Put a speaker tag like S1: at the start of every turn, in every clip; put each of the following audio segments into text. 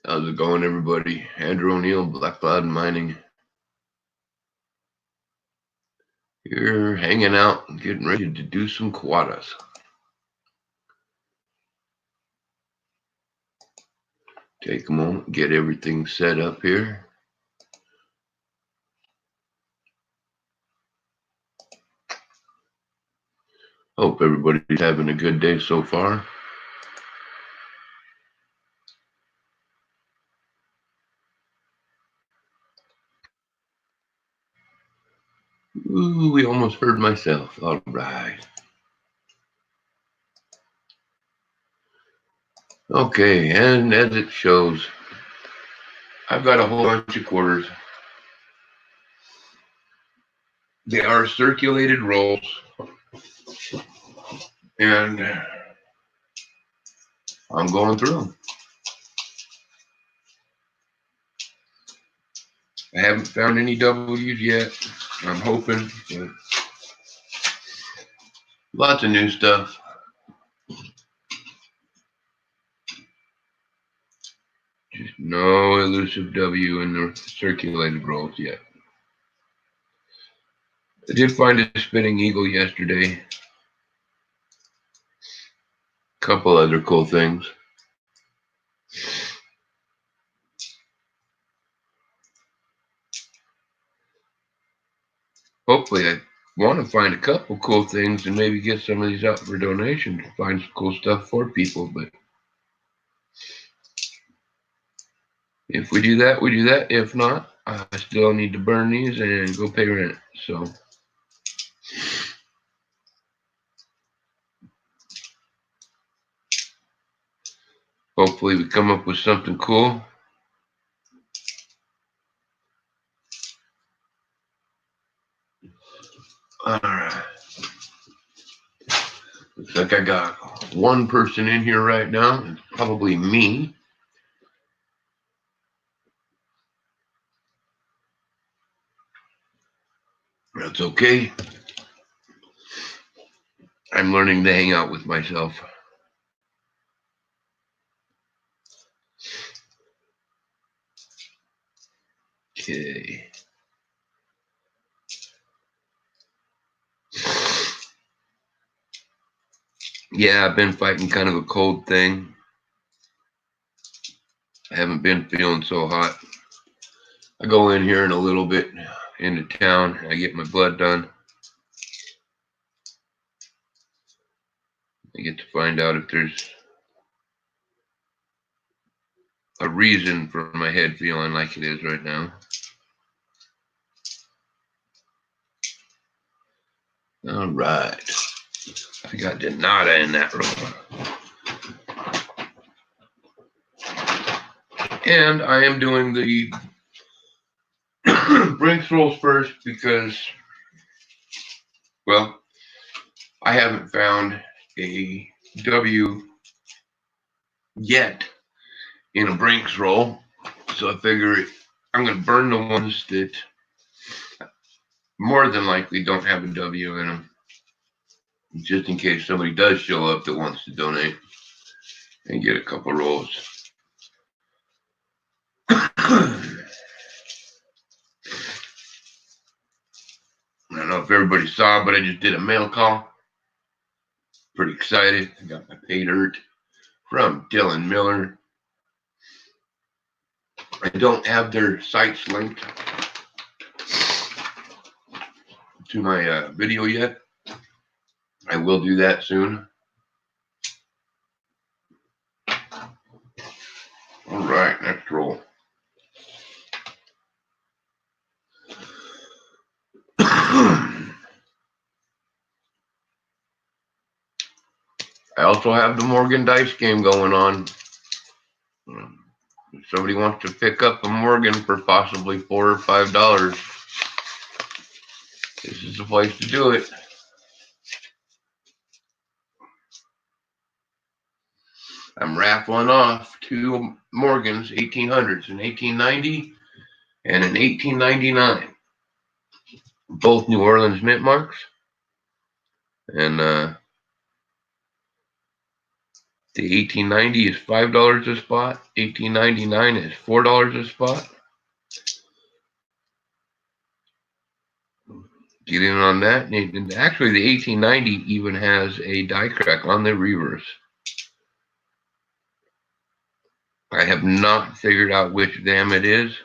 S1: How's it going, everybody? Andrew O'Neill, Black Cloud Mining. Here, hanging out and getting ready to do some quadas. Take a moment, get everything set up here. Hope everybody's having a good day so far. Ooh, we almost heard myself. All right. Okay, and as it shows, I've got a whole bunch of quarters. They are circulated rolls, and I'm going through them. I haven't found any W's yet. I'm hoping, but lots of new stuff. Just no elusive W in the circulated rolls yet. I did find a spinning eagle yesterday. Couple other cool things. Hopefully, I want to find a couple cool things and maybe get some of these out for donation to find some cool stuff for people. But if we do that, we do that. If not, I still need to burn these and go pay rent. So hopefully we come up with something cool. All right. Looks like I got one person in here right now. It's probably me. That's okay. I'm learning to hang out with myself. Okay. Yeah, I've been fighting kind of a cold thing. I haven't been feeling so hot. I go in here in a little bit into town. I get my blood done. I get to find out if there's a reason for my head feeling like it is right now. All right. I got Denata in that roll. And I am doing the Brinks rolls first because, well, I haven't found a W yet in a Brinks roll. So I figure I'm going to burn the ones that more than likely don't have a W in them, just in case somebody does show up that wants to donate and get a couple rolls. I don't know if everybody saw, but I just did a mail call. Pretty excited. I got my pay dirt from Dylan Miller. I don't have their sites linked to my video yet. I will do that soon. All right, next roll. I also have the Morgan dice game going on. If somebody wants to pick up a Morgan for possibly $4 or $5, this is the place to do it. I'm raffling off 2 Morgans, 1800s, an 1890 and an 1899. Both New Orleans mint marks. And The 1890 is $5 a spot. 1899 is $4 a spot. Get in on that. And actually, the 1890 even has a die crack on the reverse. I have not figured out which dam it is.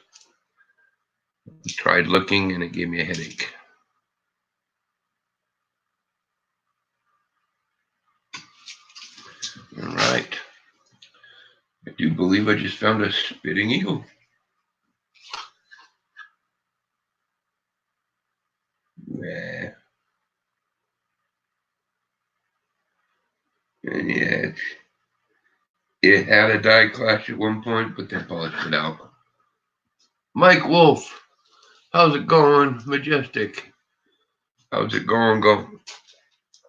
S1: I tried looking and it gave me a headache. All right. I do believe I just found a spitting eagle. Yeah. And yeah, it had a die clash at one point, but they polished it out. Mike Wolf, how's it going? Majestic, how's it going?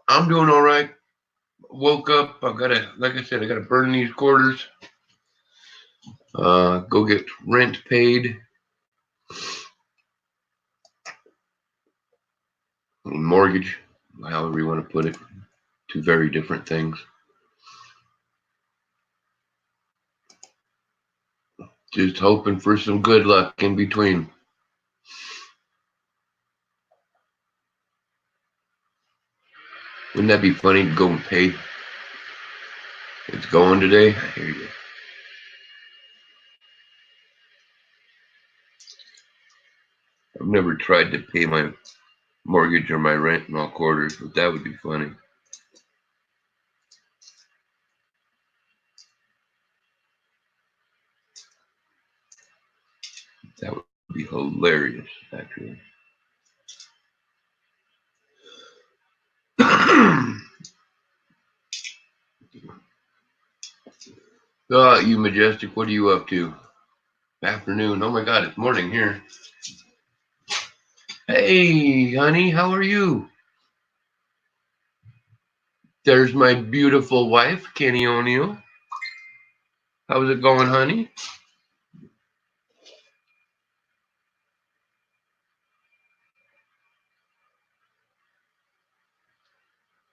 S1: I'm doing all right. Woke up. I've got to, like I said, I got to burn these quarters. Go get rent paid. Mortgage, however you want to put it. Two very different things. Just hoping for some good luck in between. Wouldn't that be funny to go and pay? It's going today. I hear you. I've never tried to pay my mortgage or my rent in all quarters, but that would be funny. That would be hilarious, actually. Oh, you Majestic, what are you up to? Afternoon. Oh my God, it's morning here. Hey, honey, how are you? There's my beautiful wife, Kenny O'Neill. How's it going, honey?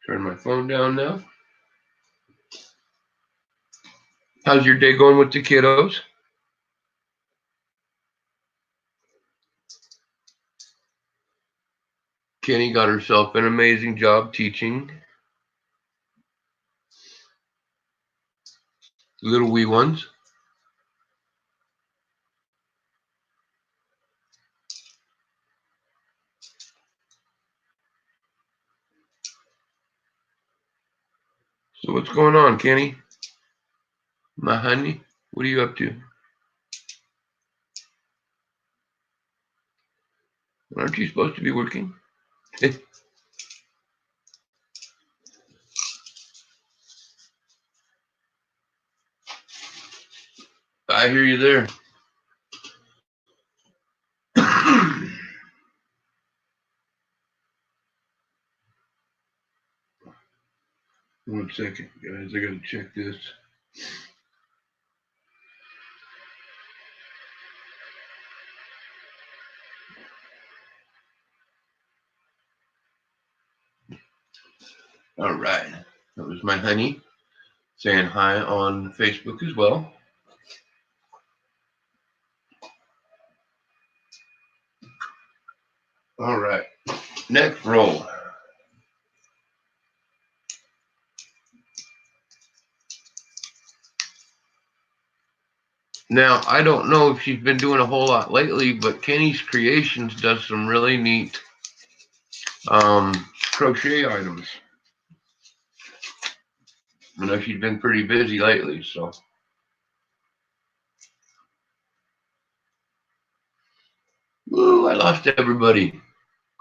S1: Turn my phone down now. How's your day going with the kiddos? Kenny got herself an amazing job teaching little wee ones. So what's going on, Kenny? My honey, what are you up to? Aren't you supposed to be working? I hear you there. One second, guys. I gotta check this. All right. That was my honey saying hi on Facebook as well. All right. Next roll. Now, I don't know if she's been doing a whole lot lately, but Kenny's Creations does some really neat crochet items. I know she's been pretty busy lately, so. Ooh, I lost everybody.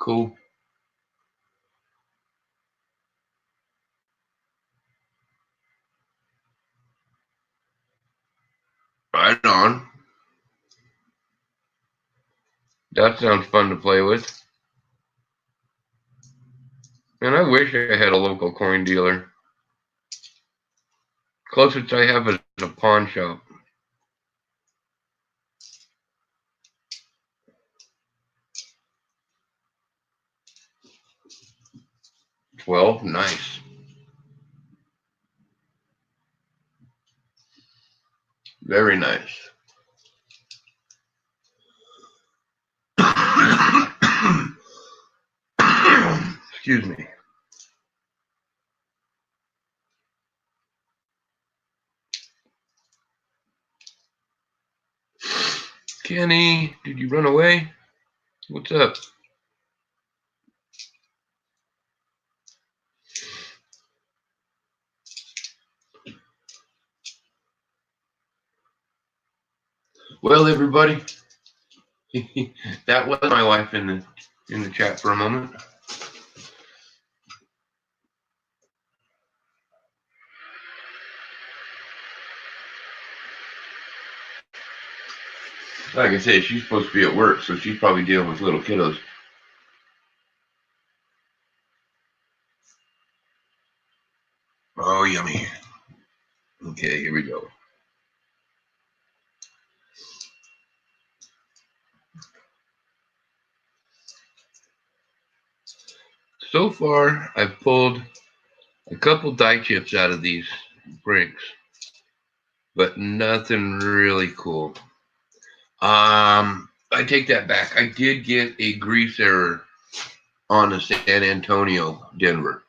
S1: Cool. Right on. That sounds fun to play with. And I wish I had a local coin dealer. Closest I have is a pawn shop. $12, nice. Very nice. Excuse me. Kenny, did you run away? What's up? Well, everybody, that was my wife in the chat for a moment. Like I said, she's supposed to be at work, so she's probably dealing with little kiddos. Oh, yummy. Okay, here we go. So far, I've pulled a couple die chips out of these Brinks, but nothing really cool. I take that back. I did get a grease error on the San Antonio, Denver.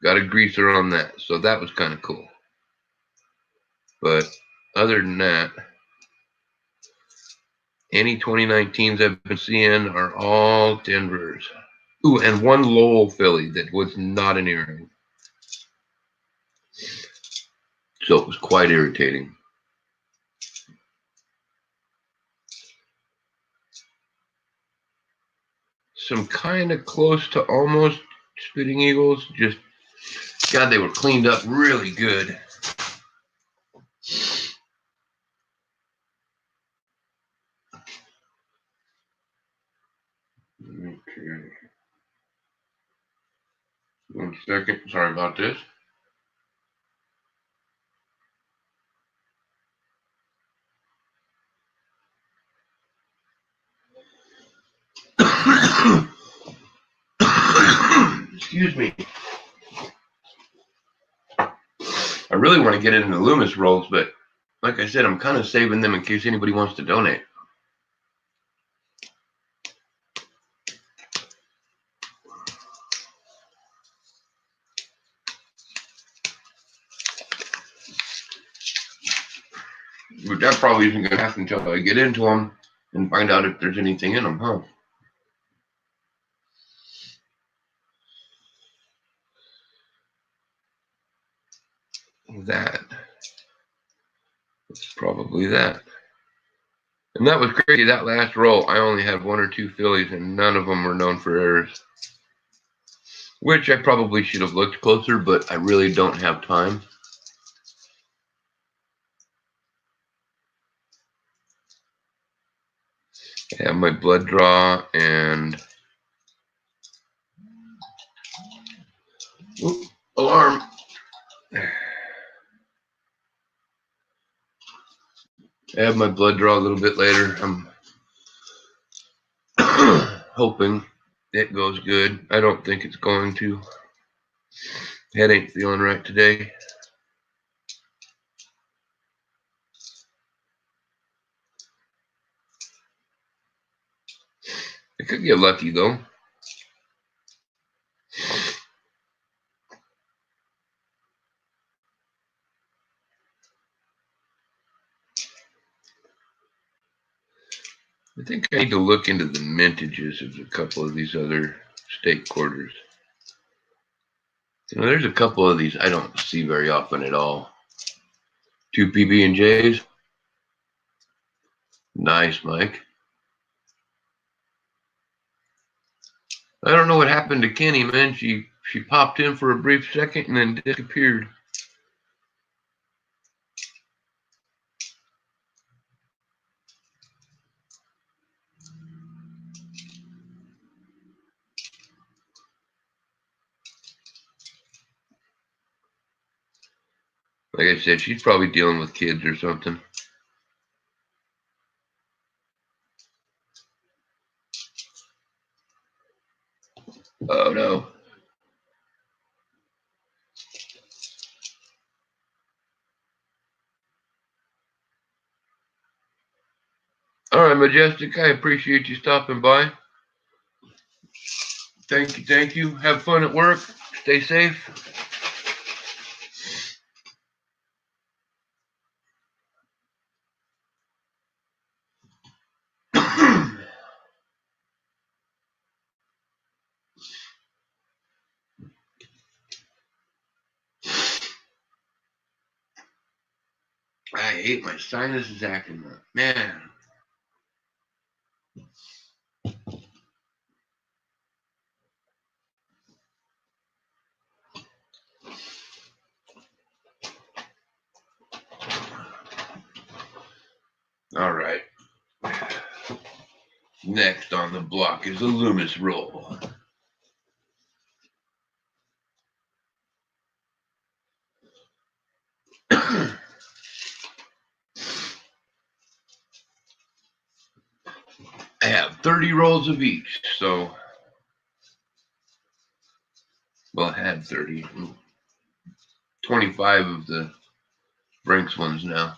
S1: Got a greaser on that, so that was kind of cool. But other than that, any 2019s I've been seeing are all Denvers. Ooh, and one Lowell filly that was not an earring. So it was quite irritating. Some kind of close to almost Spitting Eagles. Just, God, they were cleaned up really good. Okay. 1 second. Sorry about this. Excuse me. I really want to get into Loomis rolls, but like I said, I'm kind of saving them in case anybody wants to donate. But that probably isn't going to happen until I get into them and find out if there's anything in them, huh? That. It's probably that. And that was crazy. That last roll, I only had 1 or 2 fillies, and none of them were known for errors. Which I probably should have looked closer, but I really don't have time. I have my blood draw and alarm. I have my blood draw a little bit later. I'm hoping it goes good. I don't think it's going to. Head ain't feeling right today. I could get lucky though. I think I need to look into the mintages of a couple of these other stake quarters. You know, there's a couple of these I don't see very often at all. 2 PB&Js. Nice, Mike. I don't know what happened to Kenny, man. She popped in for a brief second and then disappeared. Like I said, she's probably dealing with kids or something. Oh no. All right, Majestic, I appreciate you stopping by. Thank you, thank you. Have fun at work. Stay safe. I hate my sinuses acting up. Man. All right. Next on the block is a Loomis roll. I have 30 rolls of each, so, well, I had 30. 25 of the Brinks ones now.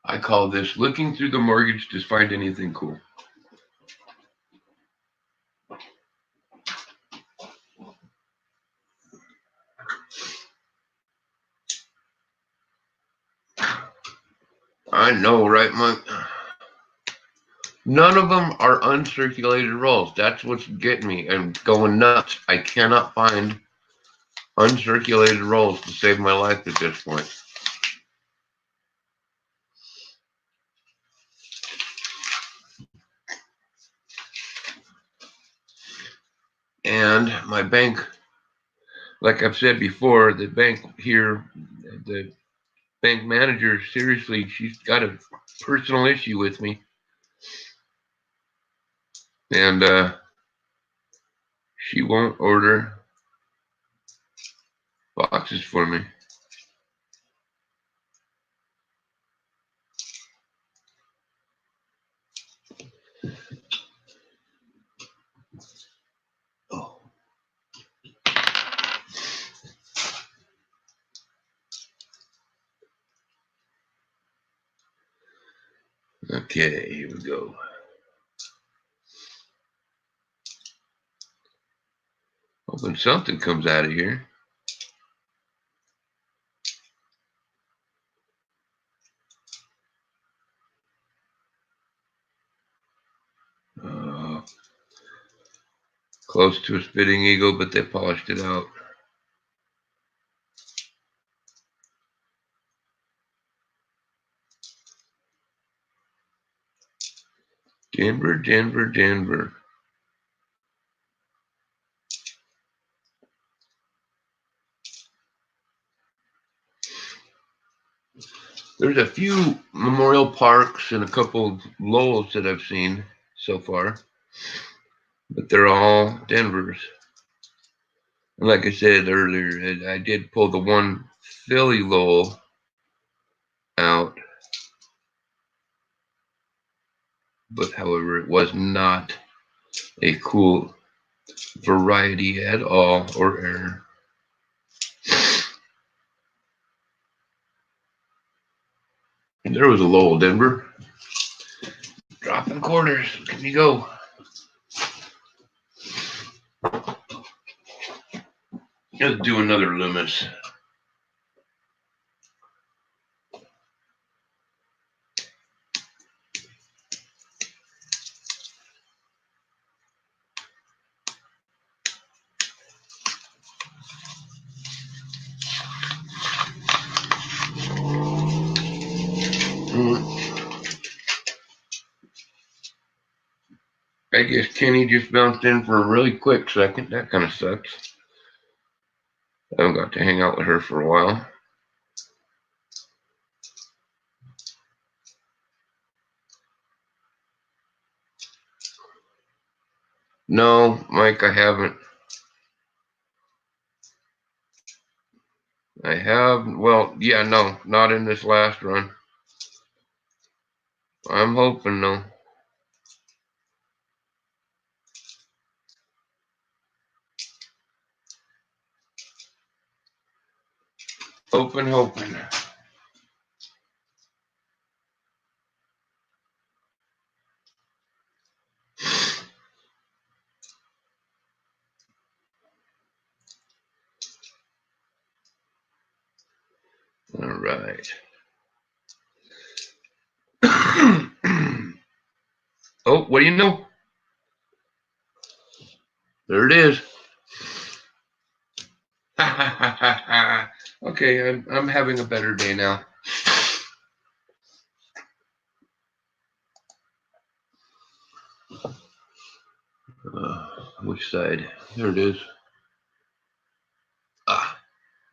S1: I call this looking through the mortgage to find anything cool. I know, right, Mike? None of them are uncirculated rolls. That's what's getting me and going nuts. I cannot find uncirculated rolls to save my life at this point. And my bank, like I've said before, the bank here, the bank manager, seriously, she's got a personal issue with me. And she won't order boxes for me. Oh. Okay, here we go. Hoping something comes out of here. Close to a spitting eagle, but they polished it out. Denver, Denver, Denver. There's a few Memorial Parks and a couple of Lowells that I've seen so far, but they're all Denvers. And like I said earlier, I did pull the one Philly Lowell out, but however, it was not a cool variety at all or error. And there was a Lowell Denver. Dropping quarters. Can you go? Let's do another Loomis. I guess Kenny just bounced in for a really quick second. That kind of sucks. I haven't got to hang out with her for a while. No, Mike, I haven't. I have, well, yeah, no, not in this last run. I'm hoping, though. Hoping. All right. Oh, what do you know? There it is. Okay, I'm having a better day now. Which side? There it is.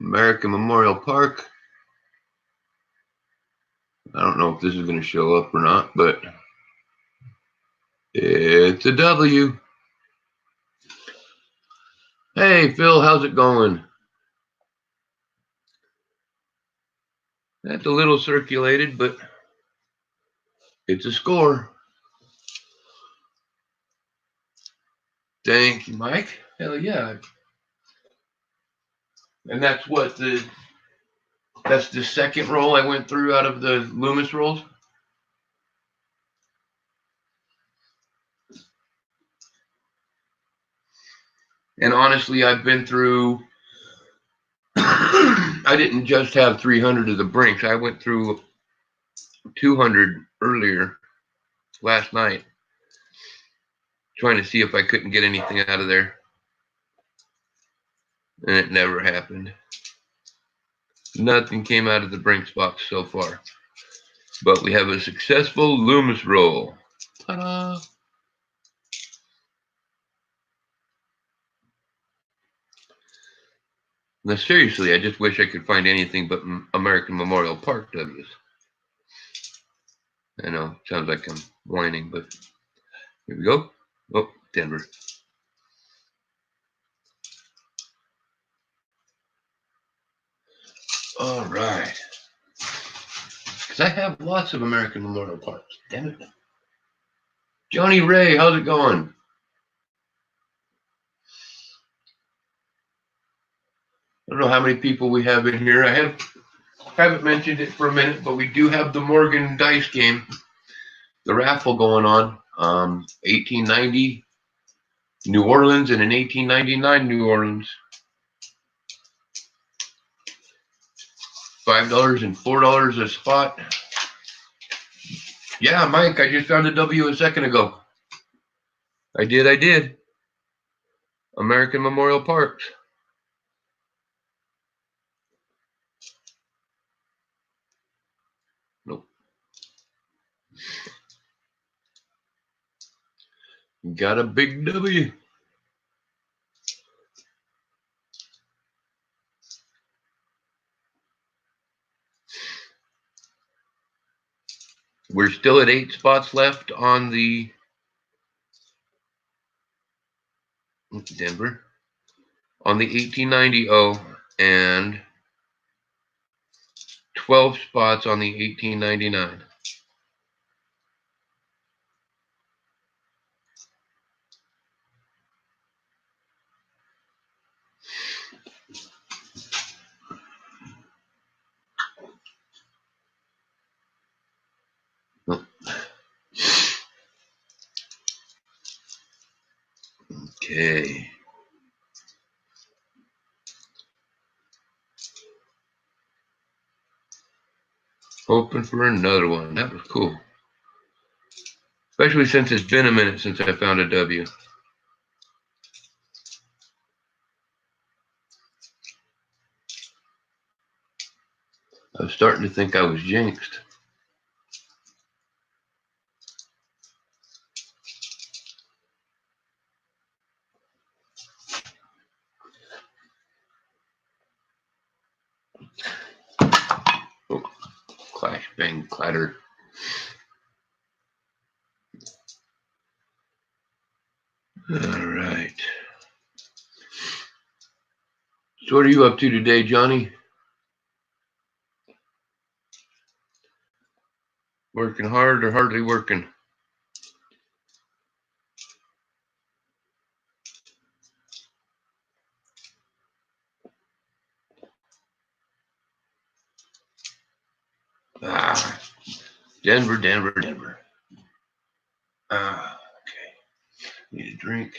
S1: American Memorial Park. I don't know if this is going to show up or not, but it's a W. Hey, Phil, how's it going? That's a little circulated, but it's a score. Thank you, Mike. Hell yeah. And that's what that's the second roll I went through out of the Loomis rolls. And honestly, I've been through, I didn't just have 300 of the Brinks. I went through 200 earlier last night, trying to see if I couldn't get anything out of there. And it never happened. Nothing came out of the Brinks box so far. But we have a successful Loomis roll. Ta-da! Now, seriously, I just wish I could find anything but American Memorial Park W's. I know, it sounds like I'm whining, but here we go. Oh, Denver. All right. Because I have lots of American Memorial Parks. Damn it. Johnny Ray, how's it going? I don't know how many people we have in here. I haven't mentioned it for a minute, but we do have the Morgan dice game, the raffle going on. 1890 New Orleans and an 1899 New Orleans. $5 and $4 a spot. Yeah, Mike, I just found a W a second ago. I did. American Memorial Parks. Nope. Got a big W. We're still at 8 spots left on the Denver. On the 1890 O and 12 spots on the 1899. Okay. Hoping for another one. That was cool. Especially since it's been a minute since I found a W. I was starting to think I was jinxed. Oh, clash, bang, clatter. All right. So what are you up to today, Johnny? Working hard or hardly working? Denver, Denver, Denver. Okay. Need a drink.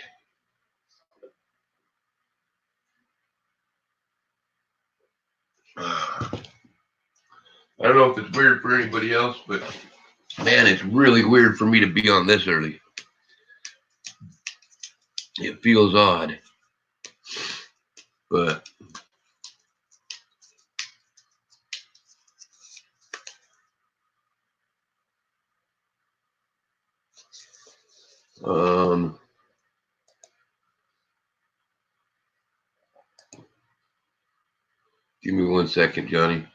S1: I don't know if it's weird for anybody else, but man, it's really weird for me to be on this early. It feels odd, but give me 1 second, Johnny.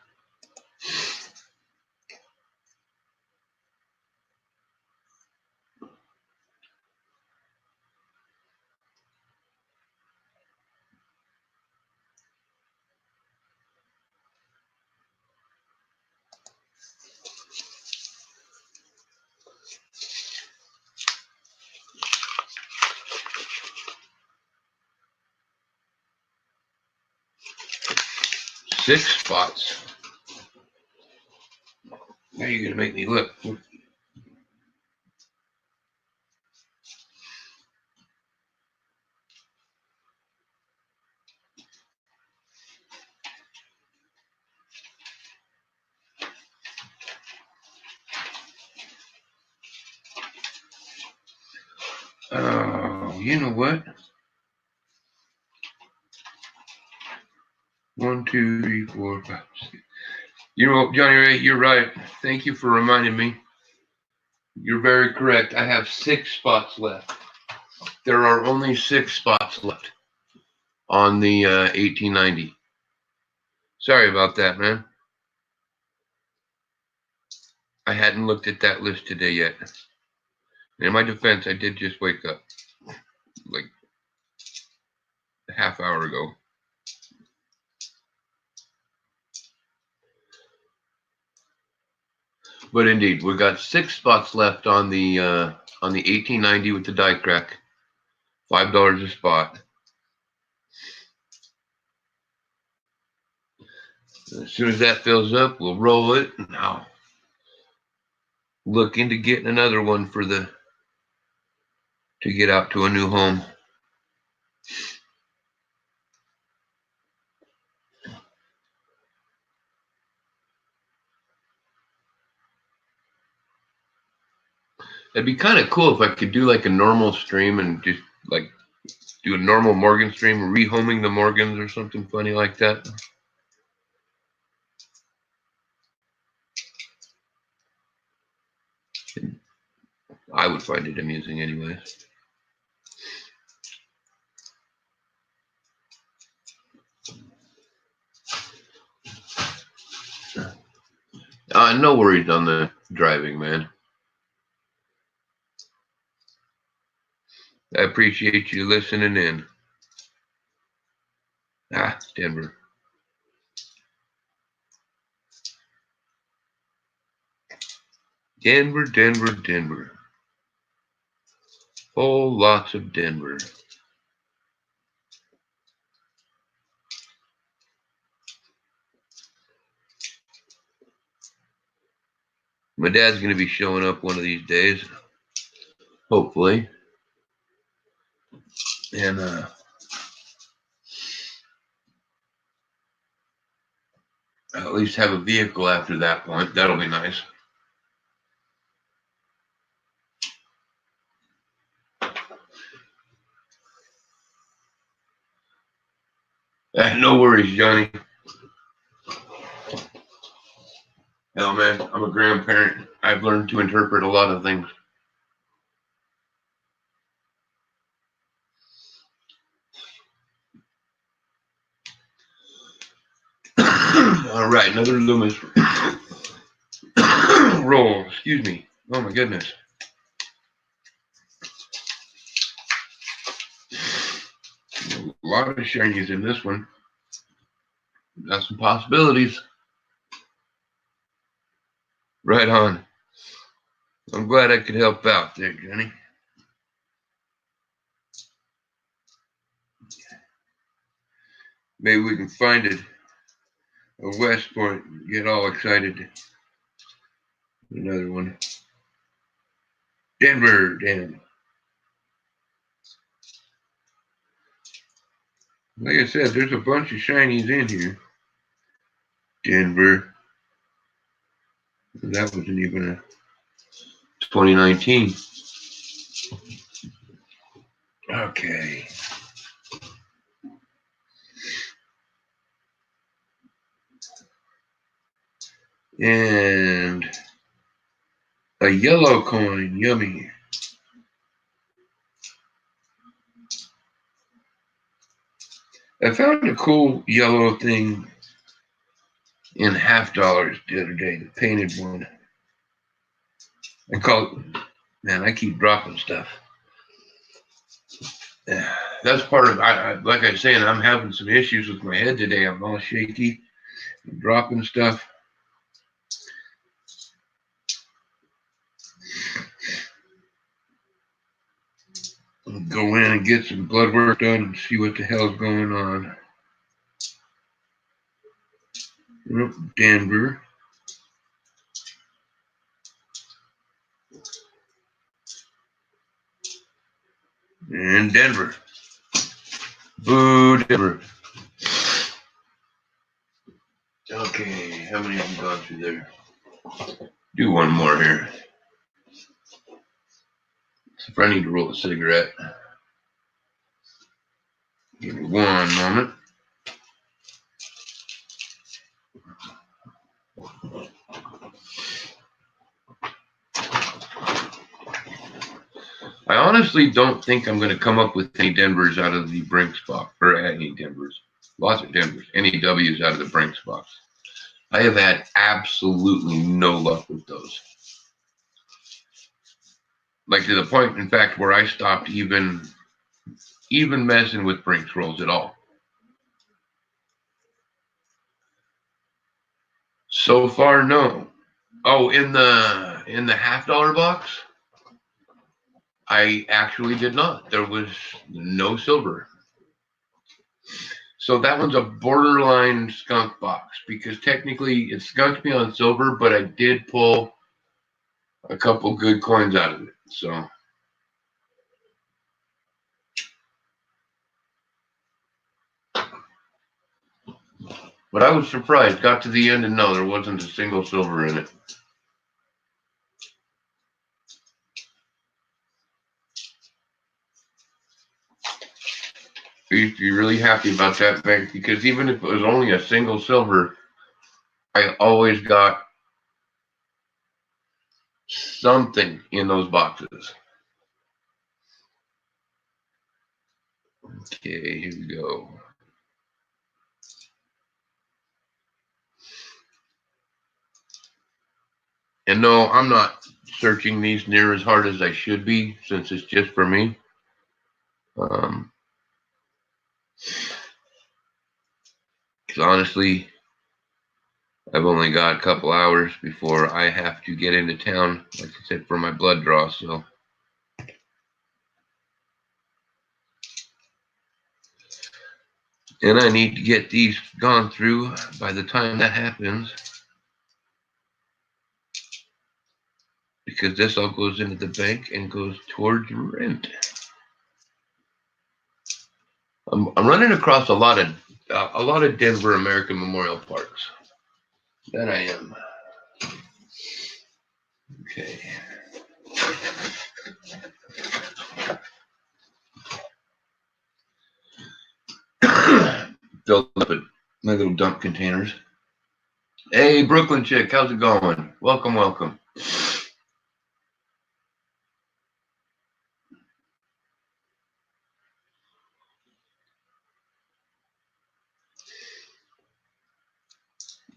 S1: Six spots. Now you're gonna make me look. Oh, you know what? 1, 2, 3, 4, 5, 6. You know, Johnny Ray, you're right. Thank you for reminding me. You're very correct. I have 6 spots left. There are only 6 spots left on the 1890. Sorry about that, man. I hadn't looked at that list today yet. In my defense, I did just wake up like a half hour ago. But indeed, we've got 6 spots left on the 1890 with the die crack. $5 a spot. As soon as that fills up, we'll roll it, and I'll look into getting another one to get out to a new home. It'd be kind of cool if I could do like a normal stream and just like do a normal Morgan stream, rehoming the Morgans or something funny like that. I would find it amusing anyways. No worries on the driving, man. I appreciate you listening in. Denver. Denver, Denver, Denver. Whole lots of Denver. My dad's going to be showing up one of these days, hopefully. And at least have a vehicle after that point. That'll be nice. No worries, Johnny. Hell, man, I'm a grandparent. I've learned to interpret a lot of things. All right, another Loomis roll. Excuse me. Oh, my goodness. A lot of shinies in this one. Got some possibilities. Right on. I'm glad I could help out there, Johnny. Maybe we can find it a West Point. Get all excited. Another one. Denver, damn. Like I said, there's a bunch of shinies in here. Denver. That wasn't even a 2019. Okay. And a yellow coin, yummy. I found a cool yellow thing in $50 the other day, the painted one. I call it, man, I keep dropping stuff. That's part of, like I was saying, I'm having some issues with my head today. I'm all shaky, I'm dropping stuff. I'll go in and get some blood work done and see what the hell's going on. Denver. And Denver. Boo, Denver. Okay, how many have we gone through there? Do one more here. If I need to roll a cigarette. Give me one moment. I honestly don't think I'm going to come up with any Denvers out of the Brinks box, or any Denvers. Lots of Denvers. Any W's out of the Brinks box. I have had absolutely no luck with those. Like to the point, in fact, where I stopped even messing with Brinks rolls at all. So far, no. Oh, in the $50 box, I actually did not. There was no silver. So that one's a borderline skunk box because technically it skunked me on silver, but I did pull a couple good coins out of it. So but I was surprised. Got to the end and no, there wasn't a single silver in it. I used to be really happy about that bank because even if it was only a single silver, I always got something in those boxes. Okay, here we go. And no, I'm not searching these near as hard as I should be since it's just for me. Because honestly, I've only got a couple hours before I have to get into town, like I said, for my blood draw. So, and I need to get these gone through by the time that happens, because this all goes into the bank and goes towards rent. I'm running across a lot of Denver American Memorial Parks. That I am. Okay. Filled up at my little dump containers. Hey, Brooklyn chick, how's it going? Welcome, welcome.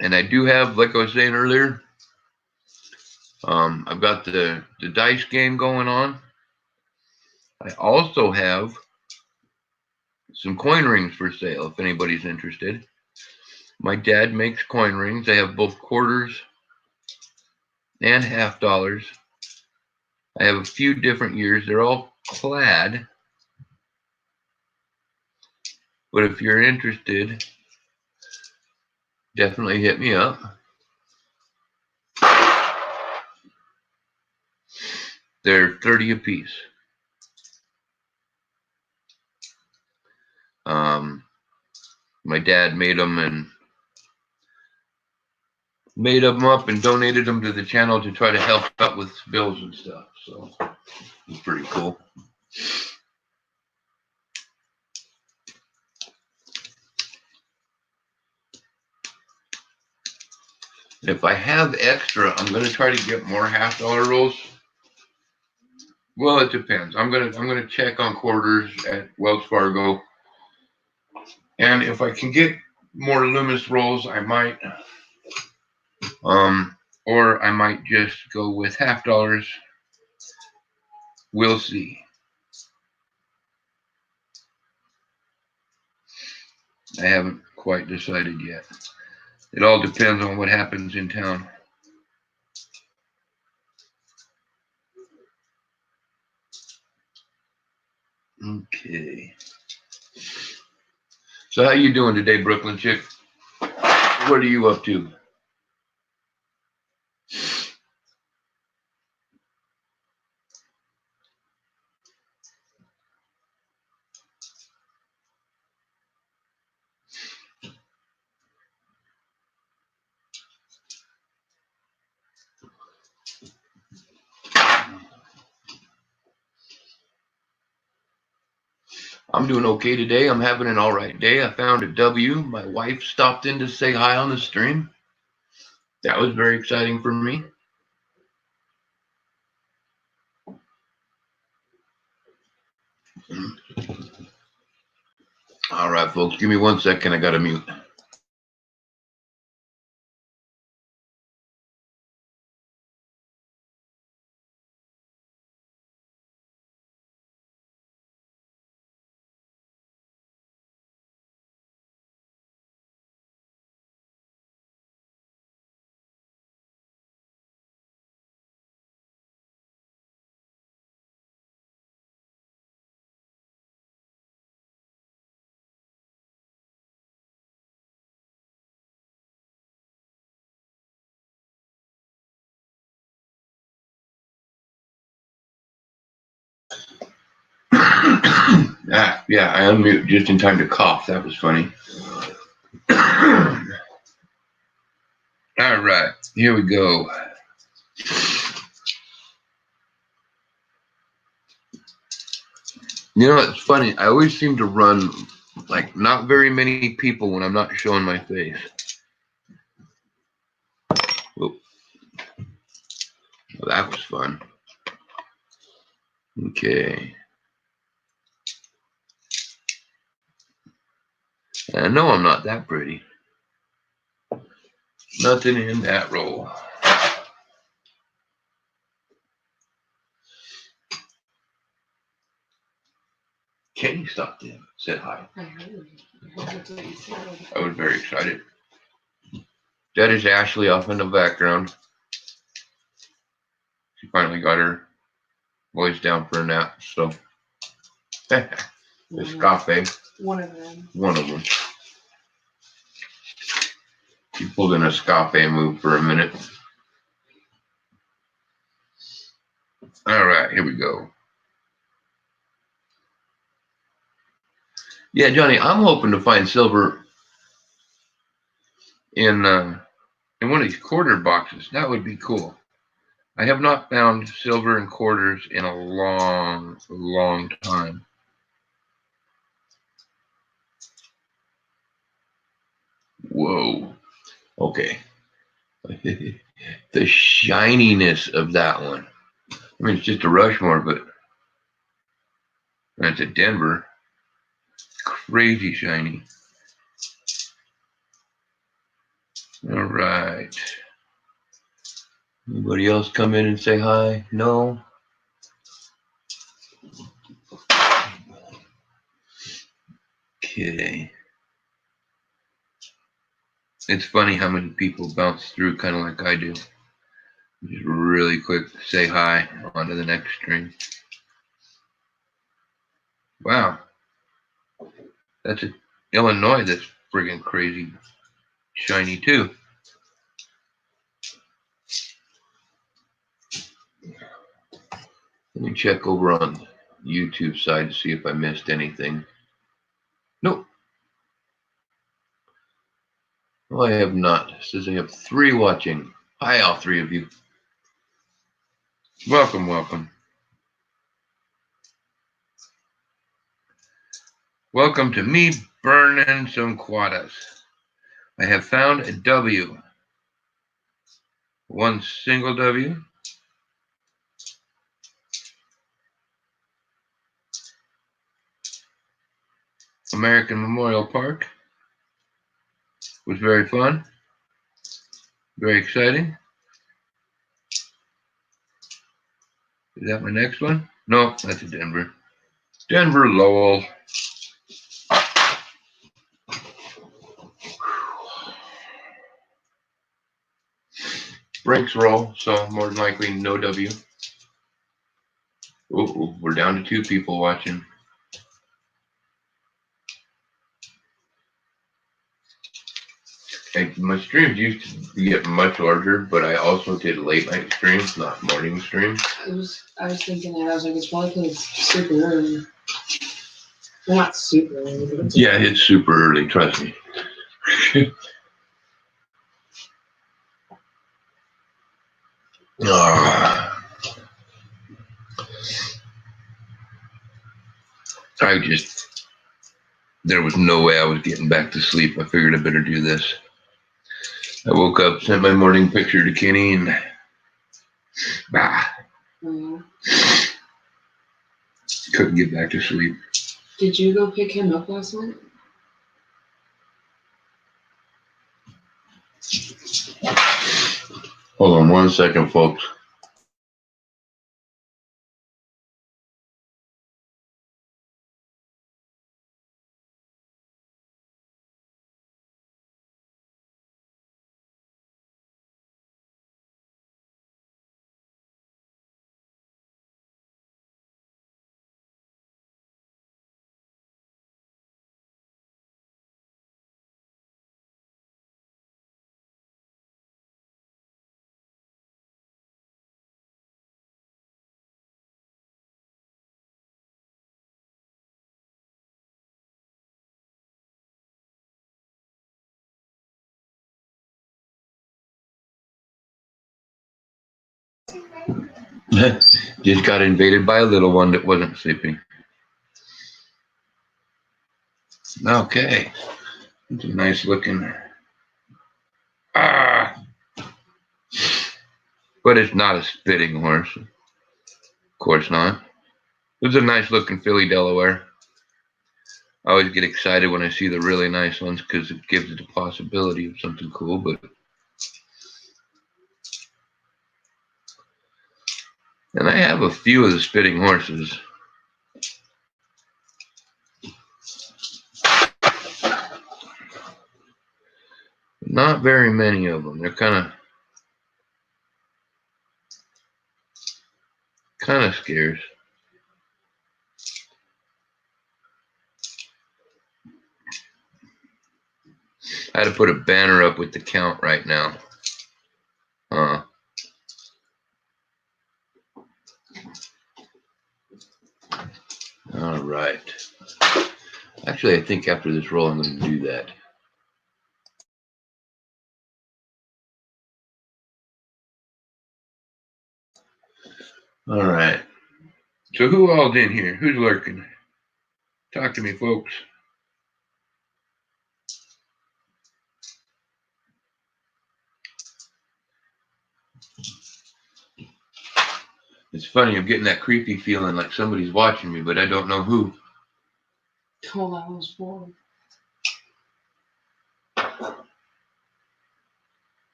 S1: And I do have, like I was saying earlier, I've got the dice game going on. I also have some coin rings for sale if anybody's interested. My dad makes coin rings. I have both quarters and $50. I have a few different years. They're all clad. But if you're interested, definitely hit me up. They're 30 a piece. My dad made them up and donated them to the channel to try to help out with bills and stuff. So it's pretty cool. If I have extra, I'm gonna try to get more $50 rolls. Well, it depends. I'm gonna check on quarters at Wells Fargo, and if I can get more Loomis rolls, I might. Or I might just go with $50. We'll see. I haven't quite decided yet. It all depends on what happens in town. Okay. So how you doing today, Brooklyn chick? What are you up to? I'm doing okay today. I'm having an all right day. I found a W. My wife stopped in to say hi on the stream. That was very exciting for me. All right, folks, give me 1 second. I got to mute. Yeah, I unmute just in time to cough. That was funny. All right, here we go. You know, it's funny. I always seem to run like not very many people when I'm not showing my face. Whoop. Well, that was fun. Okay. I know I'm not that pretty. Nothing in that roll. Kenny stopped in, said hi. I heard. I was very excited. That is Ashley off in the background. She finally got her voice down for a nap, so. Escape.
S2: One of them.
S1: One of them. She pulled an escape move for a minute. All right, here we go. Yeah, Johnny, I'm hoping to find silver in one of these quarter boxes. That would be cool. I have not found silver in quarters in a long, long time. Whoa. Okay. The shininess of that one. I mean, it's just a Rushmore, but that's a Denver. Crazy shiny. All right. Anybody else come in and say hi? No? Okay. It's funny how many people bounce through kind of like I do. Just really quick, say hi, on to the next stream. Wow. That's a Illinois that's friggin' crazy shiny too. Let me check over on the YouTube side to see if I missed anything. Nope. Well, I have not. It says I have 3 watching. Hi, all 3 of you. Welcome, welcome. Welcome to me burning some quadas. I have found a W. 1 single W. American Memorial Park. Was very fun. Very exciting. Is that my next one? No, that's a Denver. Denver Lowell. Brinks roll, so more than likely no W. Ooh, we're down to 2 people watching. My streams used to get much larger, but I also did late night streams, not morning streams.
S2: I was thinking that. I was like, it's probably because it's super early. Well, not super early, but it's
S1: yeah, it's super early, trust me. There was no way I was getting back to sleep. I figured I better do this. I woke up, sent my morning picture to Kenny, and couldn't get back to sleep.
S2: Did you go pick him up last night?
S1: Hold on 1 second, folks. Just got invaded by a little one that wasn't sleeping. Okay. It's a nice looking. But it's not a spitting horse. Of course not. It's a nice looking filly Delaware. I always get excited when I see the really nice ones because it gives it the possibility of something cool, but and I have a few of the spitting horses. Not very many of them. They're kind of scarce. I had to put a banner up with the count right now. All right. Actually, I think after this roll, I'm going to do that. All right. So who all's in here? Who's lurking? Talk to me, folks. It's funny, I'm getting that creepy feeling like somebody's watching me, but I don't know who.
S2: Oh, that was 4.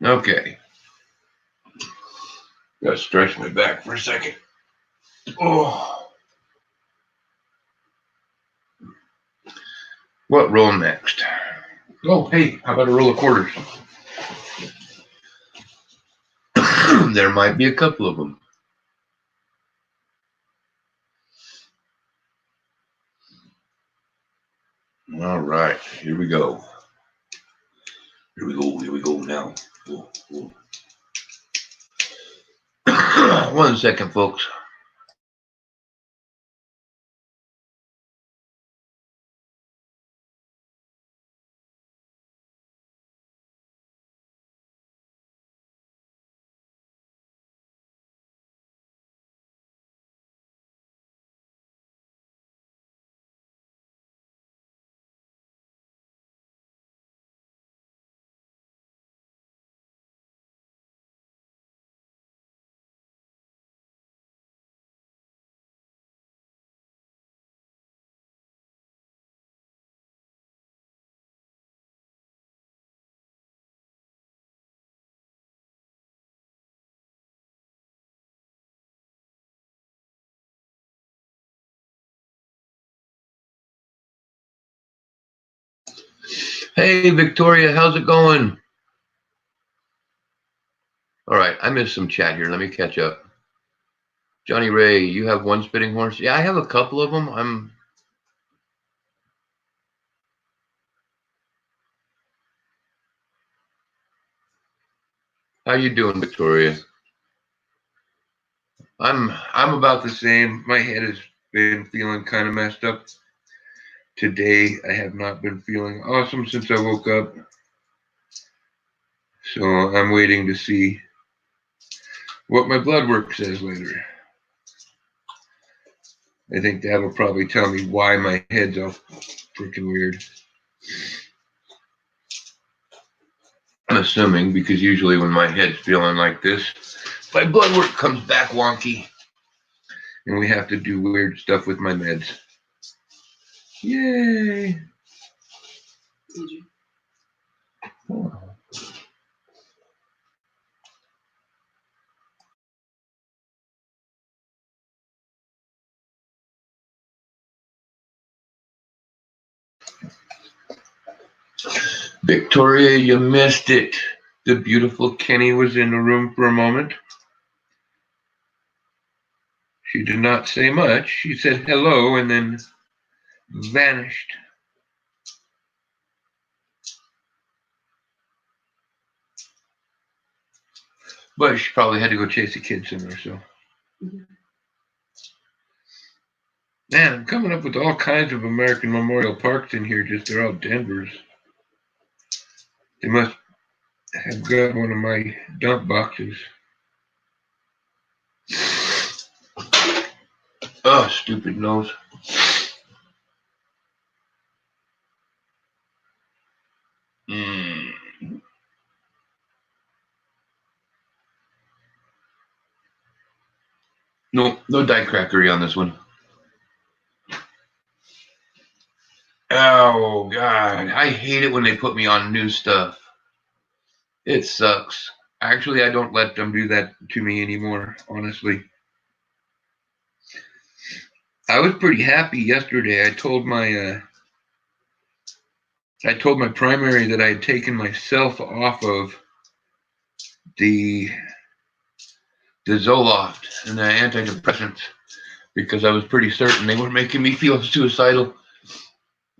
S1: Okay. Gotta stretch my back for a second. Oh. What roll next? Oh, hey, how about a roll of quarters? There might be a couple of them. All right, here we go. Here we go now. 1 second, folks. Hey, Victoria, how's it going? All right, I missed some chat here. Let me catch up. Johnny Ray, you have one spitting horse? Yeah, I have a couple of them. How you doing, Victoria? I'm about the same. My head has been feeling kind of messed up today. I have not been feeling awesome since I woke up. So I'm waiting to see what my blood work says later. I think that'll probably tell me why my head's all freaking weird. I'm assuming because usually when my head's feeling like this, my blood work comes back wonky. And we have to do weird stuff with my meds. Yay! Oh. Victoria, you missed it. The beautiful Kenny was in the room for a moment. She did not say much. She said hello and then vanished. But she probably had to go chase the kids somewhere, so. Man, I'm coming up with all kinds of American Memorial Parks in here, just they're all Denver's. They must have got one of my dump boxes. Oh, stupid nose. No die crackery on this one. Oh, God. I hate it when they put me on new stuff. It sucks. Actually, I don't let them do that to me anymore, honestly. I was pretty happy yesterday. I told my primary that I had taken myself off of the Zoloft and the antidepressants because I was pretty certain they were making me feel suicidal.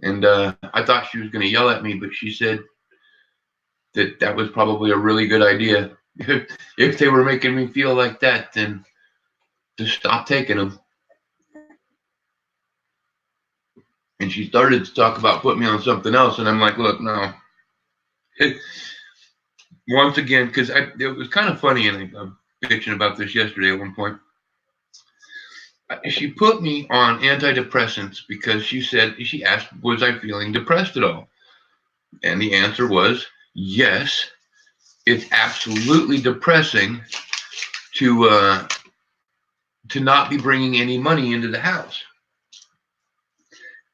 S1: And I thought she was going to yell at me, but she said that was probably a really good idea. If they were making me feel like that, then just stop taking them. And she started to talk about putting me on something else, and I'm like, look, no. Once again, because it was kind of funny, and I'm bitching about this yesterday at one point. She put me on antidepressants because she asked, was I feeling depressed at all? And the answer was yes. It's absolutely depressing to not be bringing any money into the house.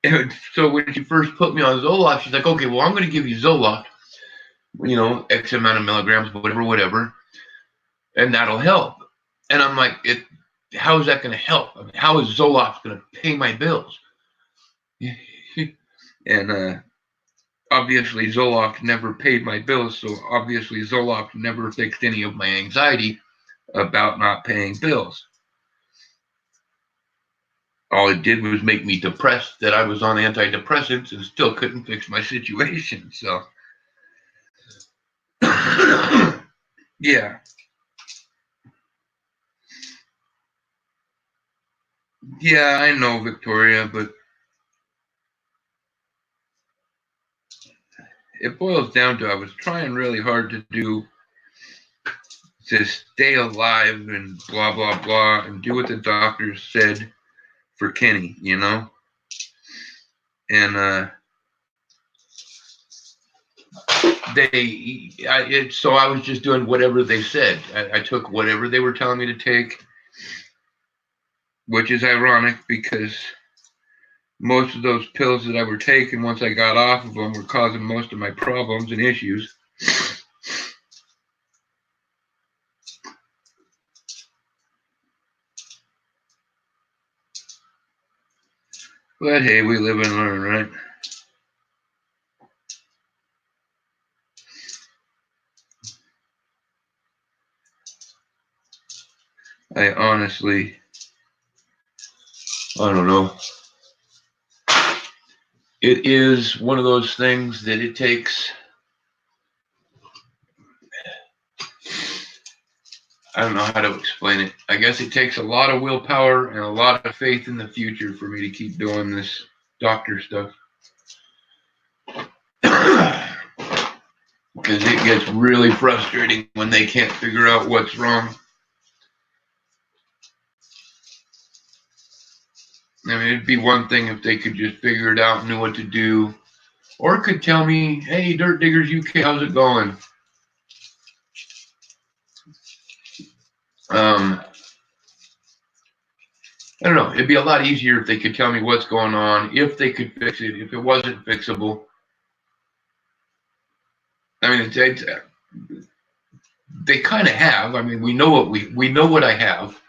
S1: And so when she first put me on Zoloft, she's like, okay, well, I'm going to give you Zoloft, X amount of milligrams, whatever, and that'll help. And I'm like, how is that going to help? I mean, how is Zoloft going to pay my bills? And obviously Zoloft never paid my bills, so obviously Zoloft never fixed any of my anxiety about not paying bills. All it did was make me depressed that I was on antidepressants and still couldn't fix my situation. So, yeah. Yeah, I know, Victoria, but it boils down to I was trying really hard to stay alive and blah, blah, blah, and do what the doctors said for Kenny, And so I was just doing whatever they said. I took whatever they were telling me to take, which is ironic because most of those pills that I were taking once I got off of them were causing most of my problems and issues. But hey, we live and learn, right? I honestly, I don't know. It is one of those things that it takes, I don't know how to explain it. I guess it takes a lot of willpower and a lot of faith in the future for me to keep doing this doctor stuff. Because it gets really frustrating when they can't figure out what's wrong. I mean, it'd be one thing if they could just figure it out and knew what to do. Or could tell me, hey, Dirt Diggers UK, how's it going? I don't know. It'd be a lot easier if they could tell me what's going on, if they could fix it, if it wasn't fixable. I mean, they kind of have. I mean, we know what I have.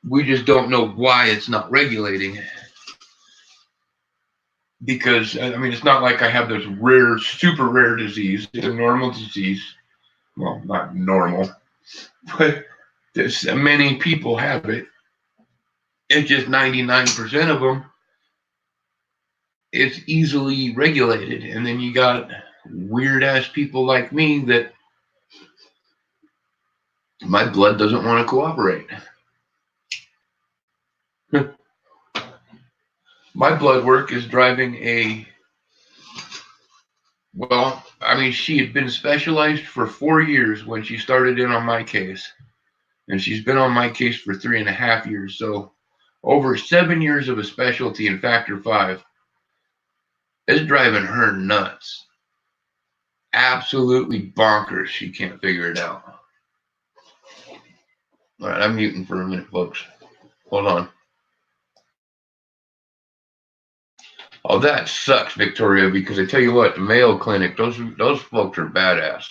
S1: We just don't know why it's not regulating. Because, I mean, it's not like I have this rare, super rare disease. It's a normal disease. Well, not normal, but many people have it. It's just 99% of them, it's easily regulated. And then you got weird-ass people like me that my blood doesn't want to cooperate. My blood work is driving well, I mean, she had been specialized for 4 years when she started in on my case. And she's been on my case for 3.5 years. So over 7 years of a specialty in Factor 5 is driving her nuts. Absolutely bonkers. She can't figure it out. All right, I'm muting for a minute, folks. Hold on. Oh, that sucks, Victoria, because I tell you what, the Mayo Clinic, those folks are badass.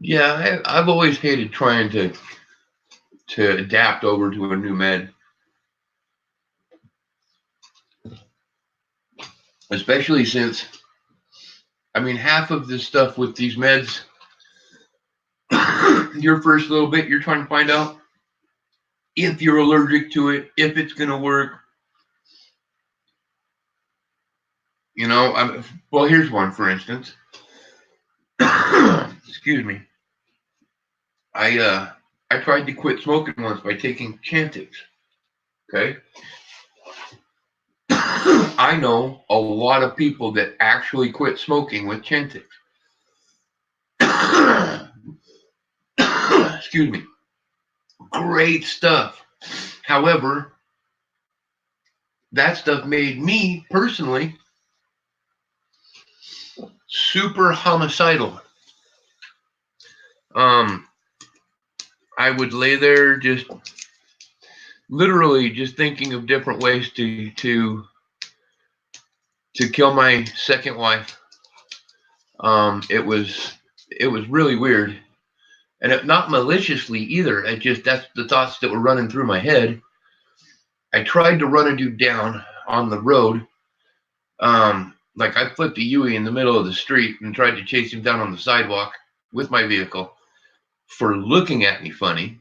S1: Yeah, I've always hated trying to adapt over to a new med. Especially since, I mean, half of this stuff with these meds, your first little bit, you're trying to find out if you're allergic to it, if it's going to work. You know, well, here's one, for instance. Excuse me. I tried to quit smoking once by taking Chantix. Okay. I know a lot of people that actually quit smoking with Chantix. Excuse me. Great stuff. However, that stuff made me personally super homicidal. I would lay there just literally just thinking of different ways to kill my second wife. It was really weird, and not maliciously either. That's the thoughts that were running through my head. I tried to run a dude down on the road. Like I flipped a Yui in the middle of the street and tried to chase him down on the sidewalk with my vehicle for looking at me funny.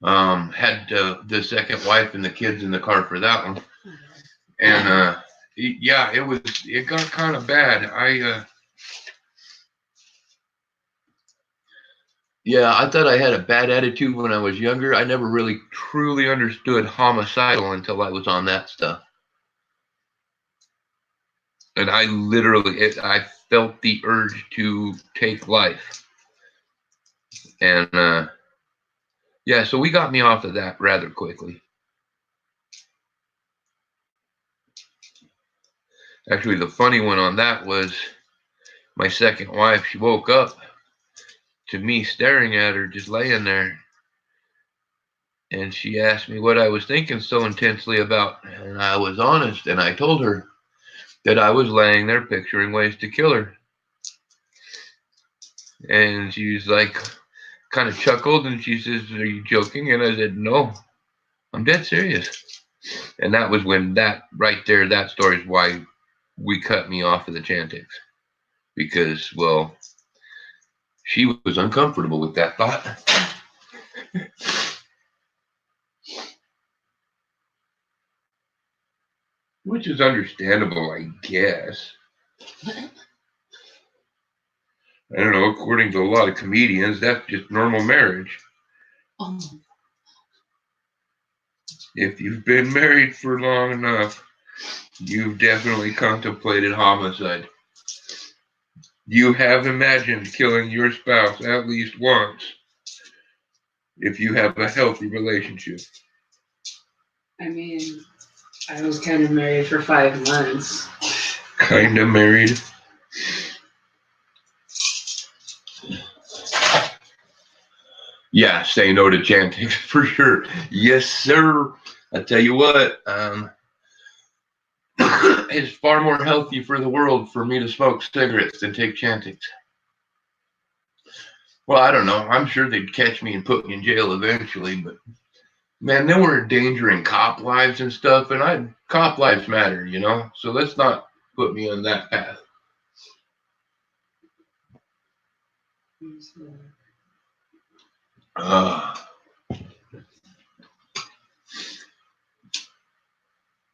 S1: Had the second wife and the kids in the car for that one. And yeah, it got kind of bad. Yeah, I thought I had a bad attitude when I was younger. I never really truly understood homicidal until I was on that stuff. And I literally, I felt the urge to take life. And yeah, so we got me off of that rather quickly. Actually, the funny one on that was my second wife. She woke up to me staring at her, just laying there. And she asked me what I was thinking so intensely about, and I was honest, and I told her that I was laying there picturing ways to kill her. And she was like, kind of chuckled, and she says, "Are you joking?" And I said, "No, I'm dead serious." And that was when that right there, that story is why we cut me off of the Chantix. Because, well, she was uncomfortable with that thought. Which is understandable, I guess. I don't know, according to a lot of comedians, that's just normal marriage.
S2: Oh.
S1: If you've been married for long enough, you've definitely contemplated homicide. You have imagined killing your spouse at least once if you have a healthy relationship.
S2: I mean, I was kind of married for 5 months.
S1: Kind of married. Yeah, say no to Chantix for sure. Yes, sir. I tell you what, it's far more healthy for the world for me to smoke cigarettes than take Chantix. Well, I don't know. I'm sure they'd catch me and put me in jail eventually, but man, then we're endangering cop lives and stuff, and cop lives matter, you know? So let's not put me on that path.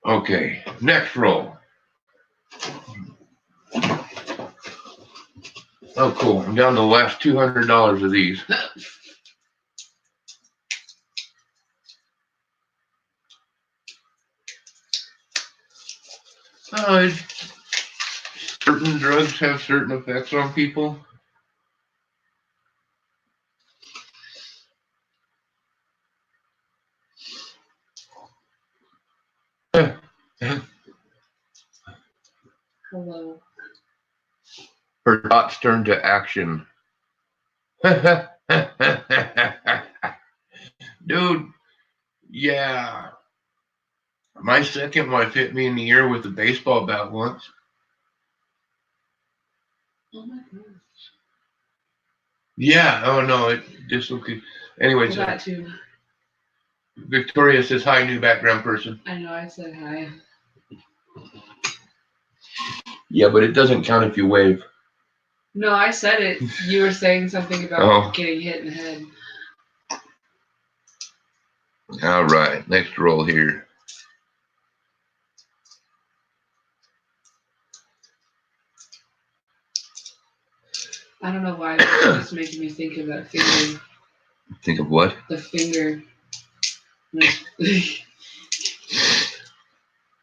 S1: Okay, next roll. Oh, cool. I'm down to the last $200 of these. Certain drugs have certain effects on people.
S2: Hello.
S1: Her thoughts turn to action. Dude, yeah. My second wife hit me in the ear with a baseball bat once.
S2: Oh my gosh.
S1: Yeah, oh no, it dislocated. Anyways,
S2: That too.
S1: Victoria says hi, new background person.
S2: I know, I said hi.
S1: Yeah, but it doesn't count if you wave.
S2: No, I said it. You were saying something about getting hit in the head.
S1: All right, next roll here.
S2: I don't know why, but it's just making me think of that finger.
S1: Think of what?
S2: The finger.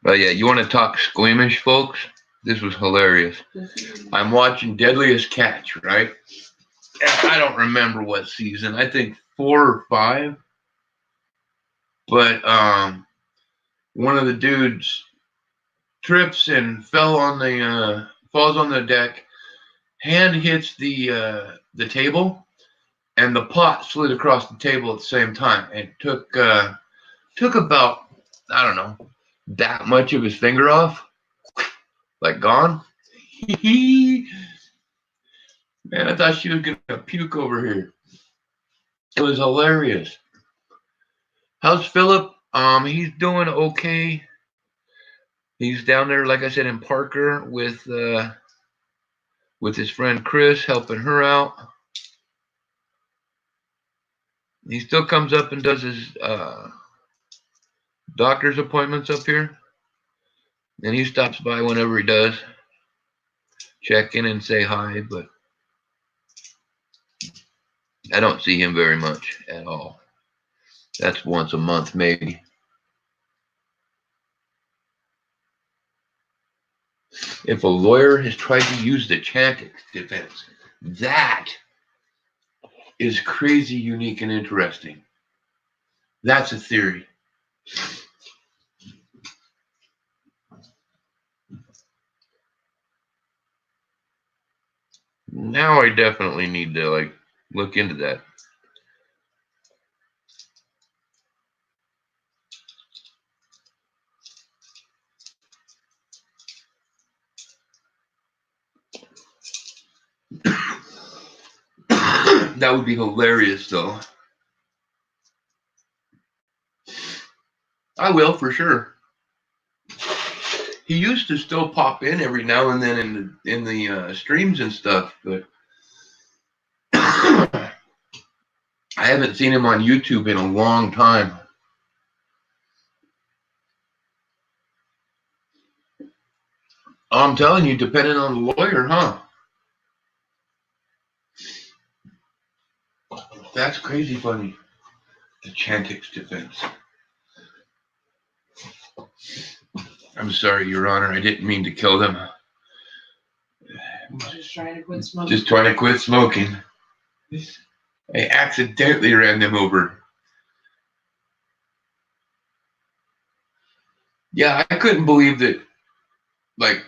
S1: Oh yeah, you want to talk squeamish, folks? This was hilarious. I'm watching Deadliest Catch, right? And I don't remember what season. I think 4 or 5. But one of the dudes trips and falls on the deck. Hand hits the table, and the pot slid across the table at the same time. It took about, I don't know, that much of his finger off, like gone. Man, I thought she was gonna puke over here. It was hilarious. How's Philip? He's doing okay. He's down there, like I said, in Parker with his friend Chris, helping her out. He still comes up and does his doctor's appointments up here, and he stops by whenever he does, check in and say hi, but I don't see him very much at all. That's once a month, maybe. If a lawyer has tried to use the Chantix defense, that is crazy, unique, and interesting. That's a theory. Now I definitely need to look into that. That would be hilarious, though. I will for sure. He used to still pop in every now and then in the streams and stuff, but I haven't seen him on YouTube in a long time. I'm telling you, depending on the lawyer, huh? That's crazy funny. The Chantix defense. I'm sorry, Your Honor. I didn't mean to kill them.
S2: Just trying to quit smoking.
S1: Just trying to quit smoking. I accidentally ran them over. Yeah, I couldn't believe that. Like,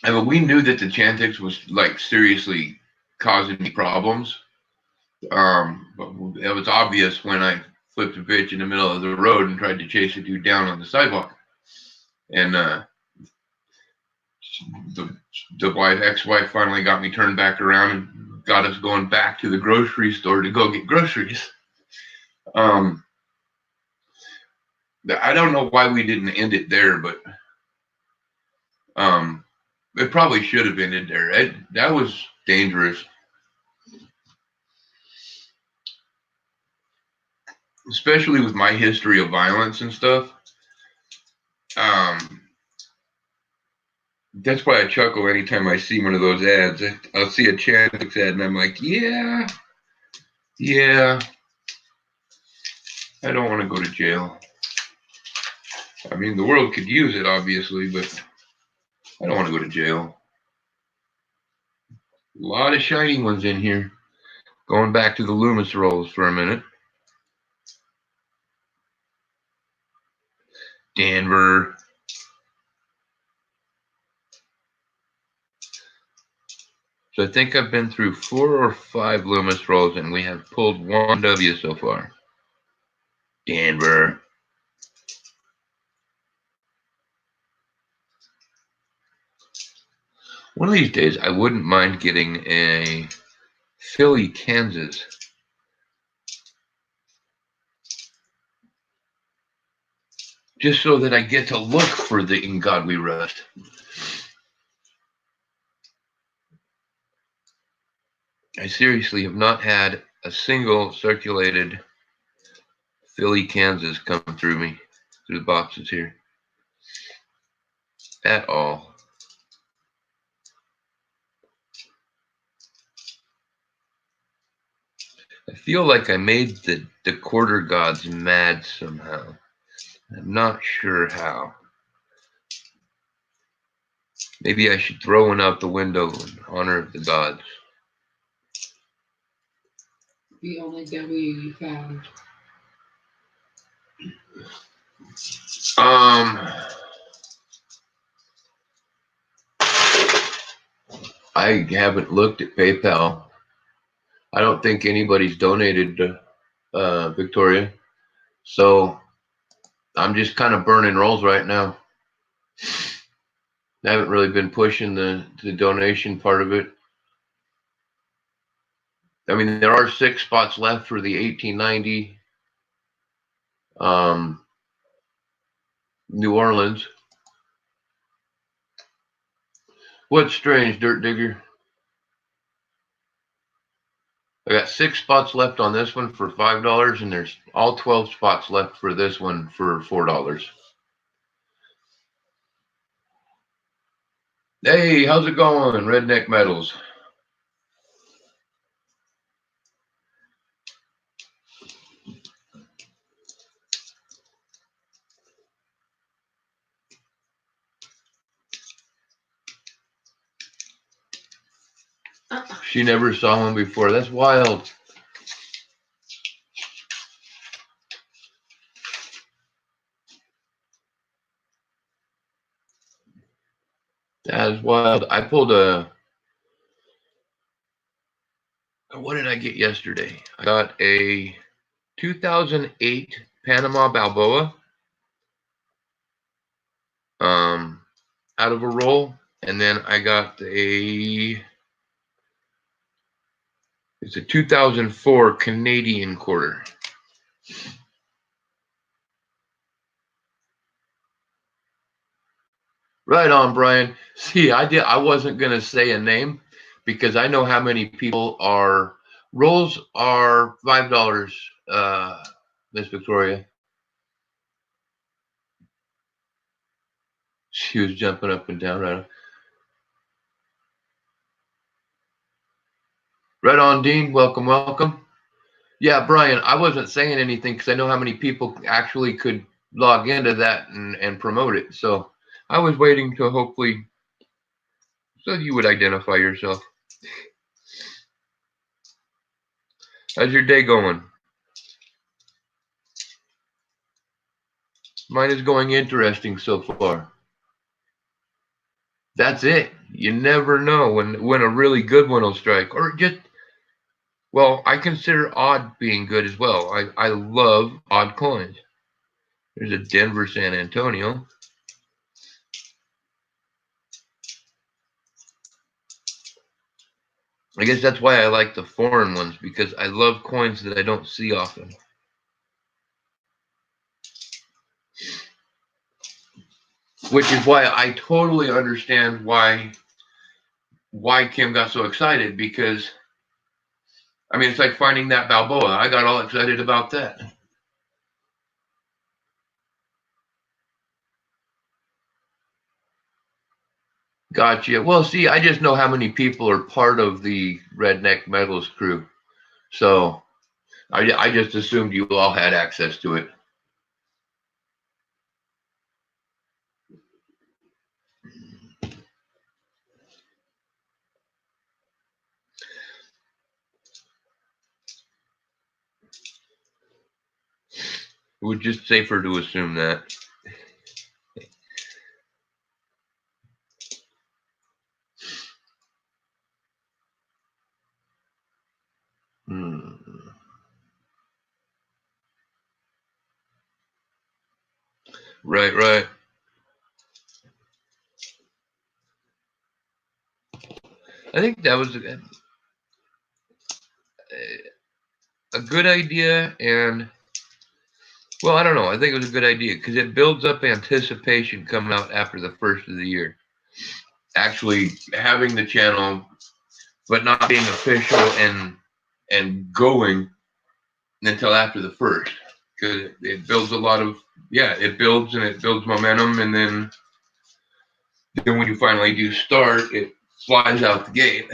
S1: I mean, we knew that the Chantix was like seriously causing me problems. But it was obvious when I flipped a bitch in the middle of the road and tried to chase a dude down on the sidewalk. And the ex-wife finally got me turned back around and got us going back to the grocery store to go get groceries. I don't know why we didn't end it there, but it probably should have ended there. That was dangerous. Especially with my history of violence and stuff. That's why I chuckle anytime I see one of those ads. I'll see a Chantix ad and I'm like, yeah, I don't want to go to jail. I mean, the world could use it, obviously, but I don't want to go to jail. A lot of shiny ones in here. Going back to the Loomis rolls for a minute. Denver. So I think I've been through 4 or 5 Loomis rolls, and we have pulled 1 W so far. Denver. One of these days, I wouldn't mind getting a Philly, Kansas. Just so that I get to look for the In God We Rust. I seriously have not had a single circulated Philly, Kansas come through me, through the boxes here. At all. I feel like I made the quarter gods mad somehow. I'm not sure how. Maybe I should throw one out the window in honor of the gods.
S2: The only W you found.
S1: I haven't looked at PayPal. I don't think anybody's donated to Victoria. So I'm just kind of burning rolls right now. I haven't really been pushing the donation part of it. I mean, there are 6 spots left for the 1890 New Orleans. What's strange, Dirt Digger? I got 6 spots left on this one for $5, and there's all 12 spots left for this one for $4. Hey, how's it going, Redneck Metals? She never saw one before. That's wild. That is wild. I pulled a... What did I get yesterday? I got a 2008 Panama Balboa out of a roll. And then I got it It's a 2004 Canadian quarter. Right on, Brian. See, I wasn't gonna say a name because I know how many people are. Rolls are $5. Miss Victoria. She was jumping up and down. Right on, Dean. Welcome, welcome. Yeah, Brian, I wasn't saying anything because I know how many people actually could log into that and promote it. So I was waiting to hopefully so you would identify yourself. How's your day going? Mine is going interesting so far. That's it. You never know when a really good one will strike. Or just, well, I consider odd being good as well. I love odd coins. There's a Denver San Antonio. I guess that's why I like the foreign ones, because I love coins that I don't see often. Which is why I totally understand why Kim got so excited, because I mean, it's like finding that Balboa. I got all excited about that. Gotcha. Well, see, I just know how many people are part of the Redneck Metals crew. So I just assumed you all had access to it. It was just safer to assume that. Right, right. I think that was a good idea, and well, I don't know. I think it was a good idea because it builds up anticipation coming out after the first of the year. Actually having the channel, but not being official and going until after the first, because it builds a lot of, yeah, it builds and it builds momentum, and then when you finally do start, it flies out the gate.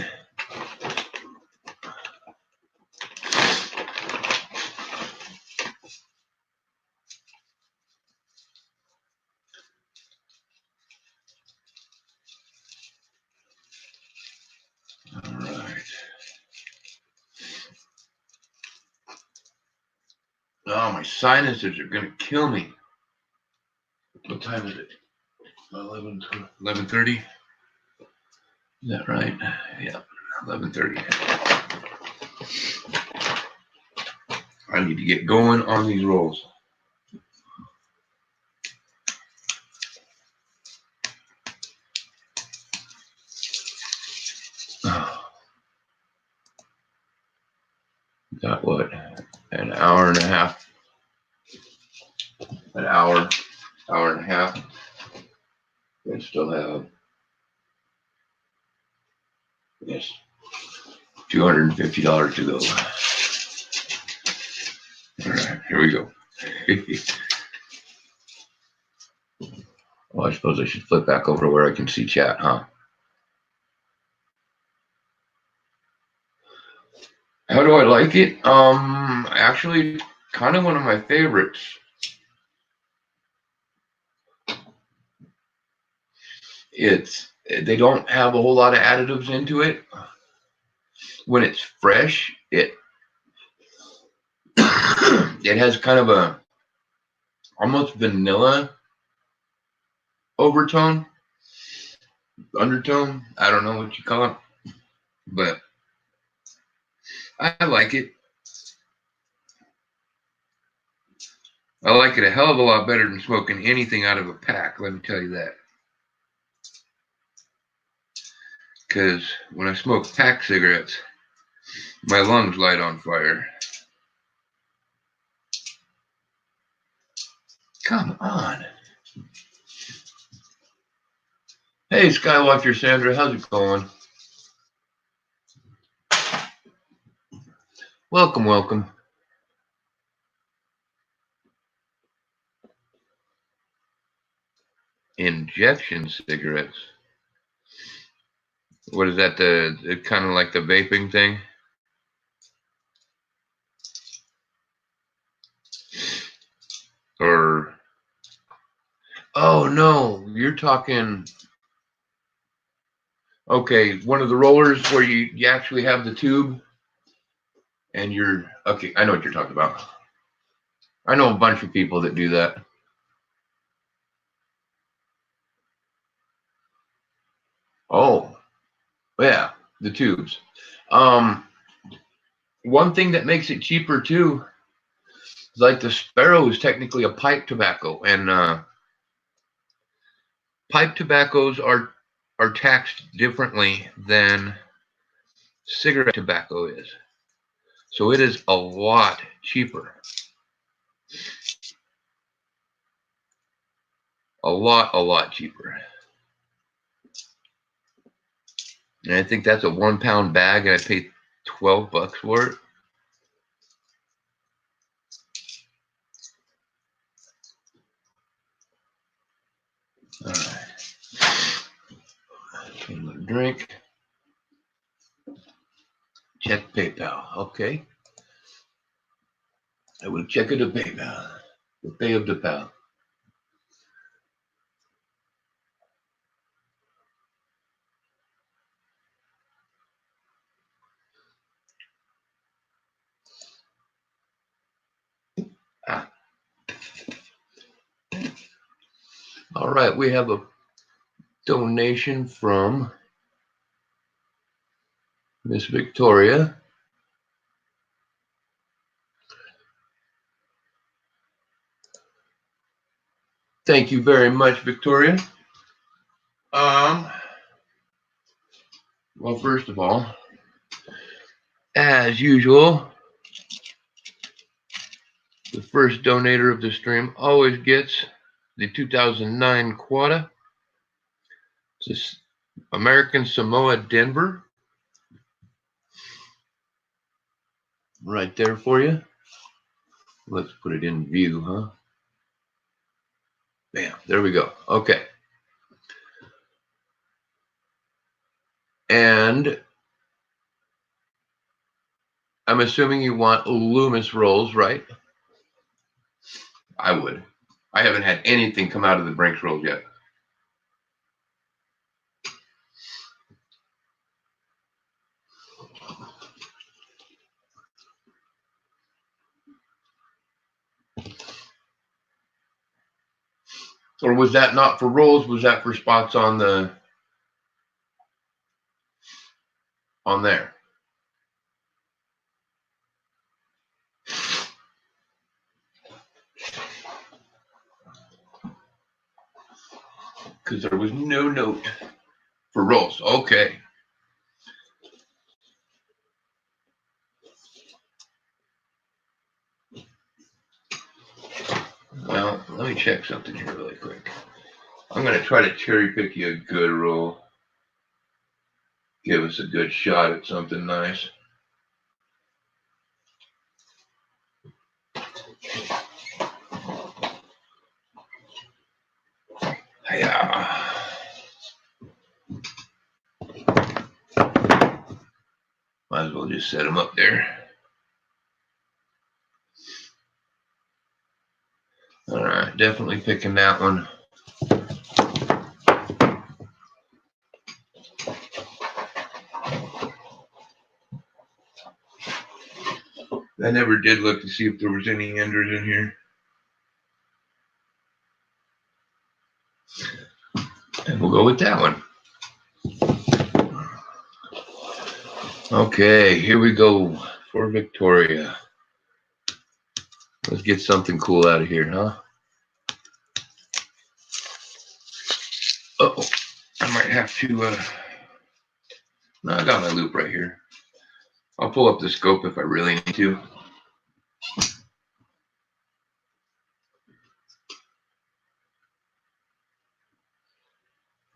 S1: All right. Oh, my sinuses are gonna kill me. What time is it? 11:30. Is that right? Yeah, 11:30. I need to get going on these rolls. Got what? An hour and a half. An hour and a half. We still have, yes, $250 to go. All right, here we go. Well, I suppose I should flip back over where I can see chat, huh? How do I like it? Actually, kind of one of my favorites. They don't have a whole lot of additives into it. When it's fresh, it it has kind of a almost vanilla undertone. I don't know what you call it, but I like it. I like it a hell of a lot better than smoking anything out of a pack, let me tell you that. Because when I smoke pack cigarettes, My lungs light on fire. Come on. Hey, Skywatcher Sandra, how's it going? Welcome, welcome. Injection cigarettes. What is that? The kind of like the vaping thing? Or oh no, you're talking. Okay, one of the rollers where you actually have the tube, and you're okay. I know what you're talking about. I know a bunch of people that do that. Oh, yeah, the tubes. One thing that makes it cheaper too is like the Sparrow is technically a pipe tobacco, and pipe tobaccos are taxed differently than cigarette tobacco is. So it is a lot cheaper. A lot cheaper. And I think that's a 1 pound bag, and I paid $12 for it. All right. Drink. Check PayPal. Okay. I will check it to PayPal. The pay of the pal. Ah. All right, we have a donation from Miss Victoria. Thank you very much, Victoria. Well, first of all, as usual, the first donator of the stream always gets the 2009 Quada. It's American Samoa Denver. Right there for you. Let's put it in view, huh? Bam, there we go. Okay. And I'm assuming you want Loomis rolls, right? I would. I haven't had anything come out of the Brinks rolls yet. Or was that not for rolls? Was that for spots on there? Because there was no note for rolls. Okay. Well, let me check something here really quick. I'm going to try to cherry pick you a good roll. Give us a good shot at something nice. Yeah. Might as well just set them up there. All right, definitely picking that one. I never did look to see if there was any enders in here. And we'll go with that one. Okay, here we go for Victoria. Let's get something cool out of here, huh? Uh-oh, I might have to, no, I got my loop right here. I'll pull up the scope if I really need to.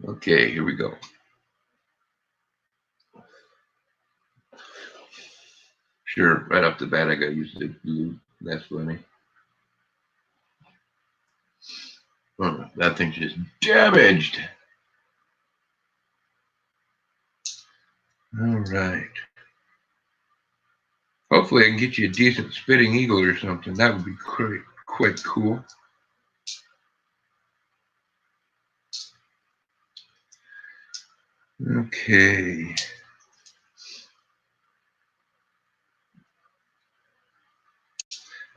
S1: Okay, here we go. Sure, right off the bat, I got used to blue. That's funny. Oh, that thing's just damaged. All right. Hopefully I can get you a decent spitting eagle or something. That would be quite cool. Okay.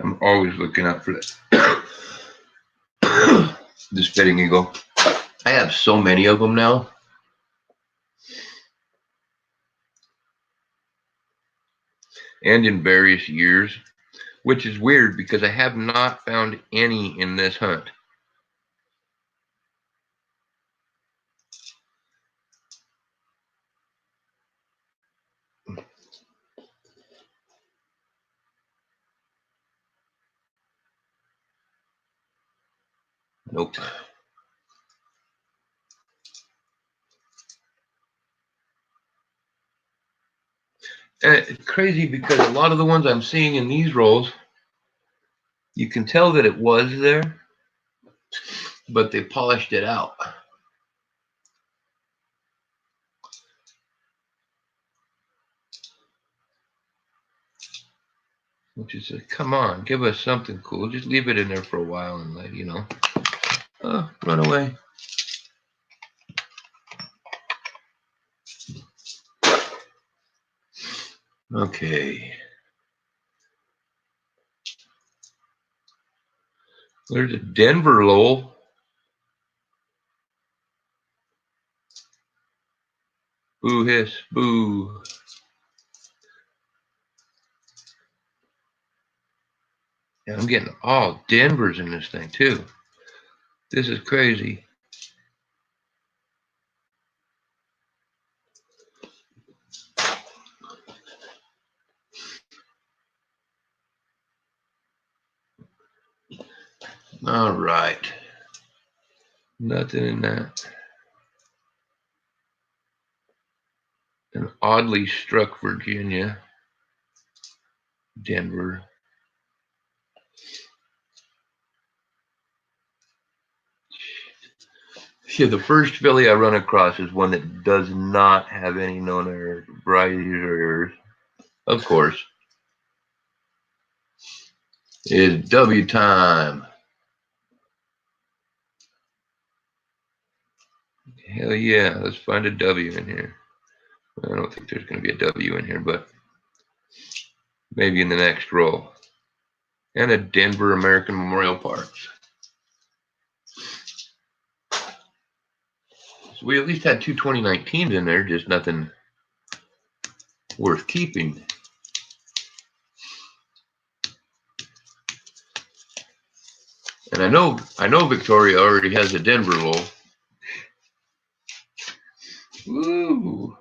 S1: I'm always looking out for that. The spitting eagle. I have so many of them now. And in various years, which is weird because I have not found any in this hunt. Nope. And it's crazy because a lot of the ones I'm seeing in these rolls, you can tell that it was there, but they polished it out. Which is like, come on, give us something cool. Just leave it in there for a while and let you know. Oh, run away. Okay. There's a Denver Lowell. Boo hiss, boo. Yeah, I'm getting all Denvers in this thing too. This is crazy. All right. Nothing in that. An oddly struck Virginia. Denver. Yeah, the first filly I run across is one that does not have any known error, varieties or errors. Of course. It's W time. Hell yeah, let's find a W in here. I don't think there's going to be a W in here, but maybe in the next roll. And a Denver American Memorial Parks. So we at least had two 2019s in there, just nothing worth keeping. And I know Victoria already has a Denver roll. Woo!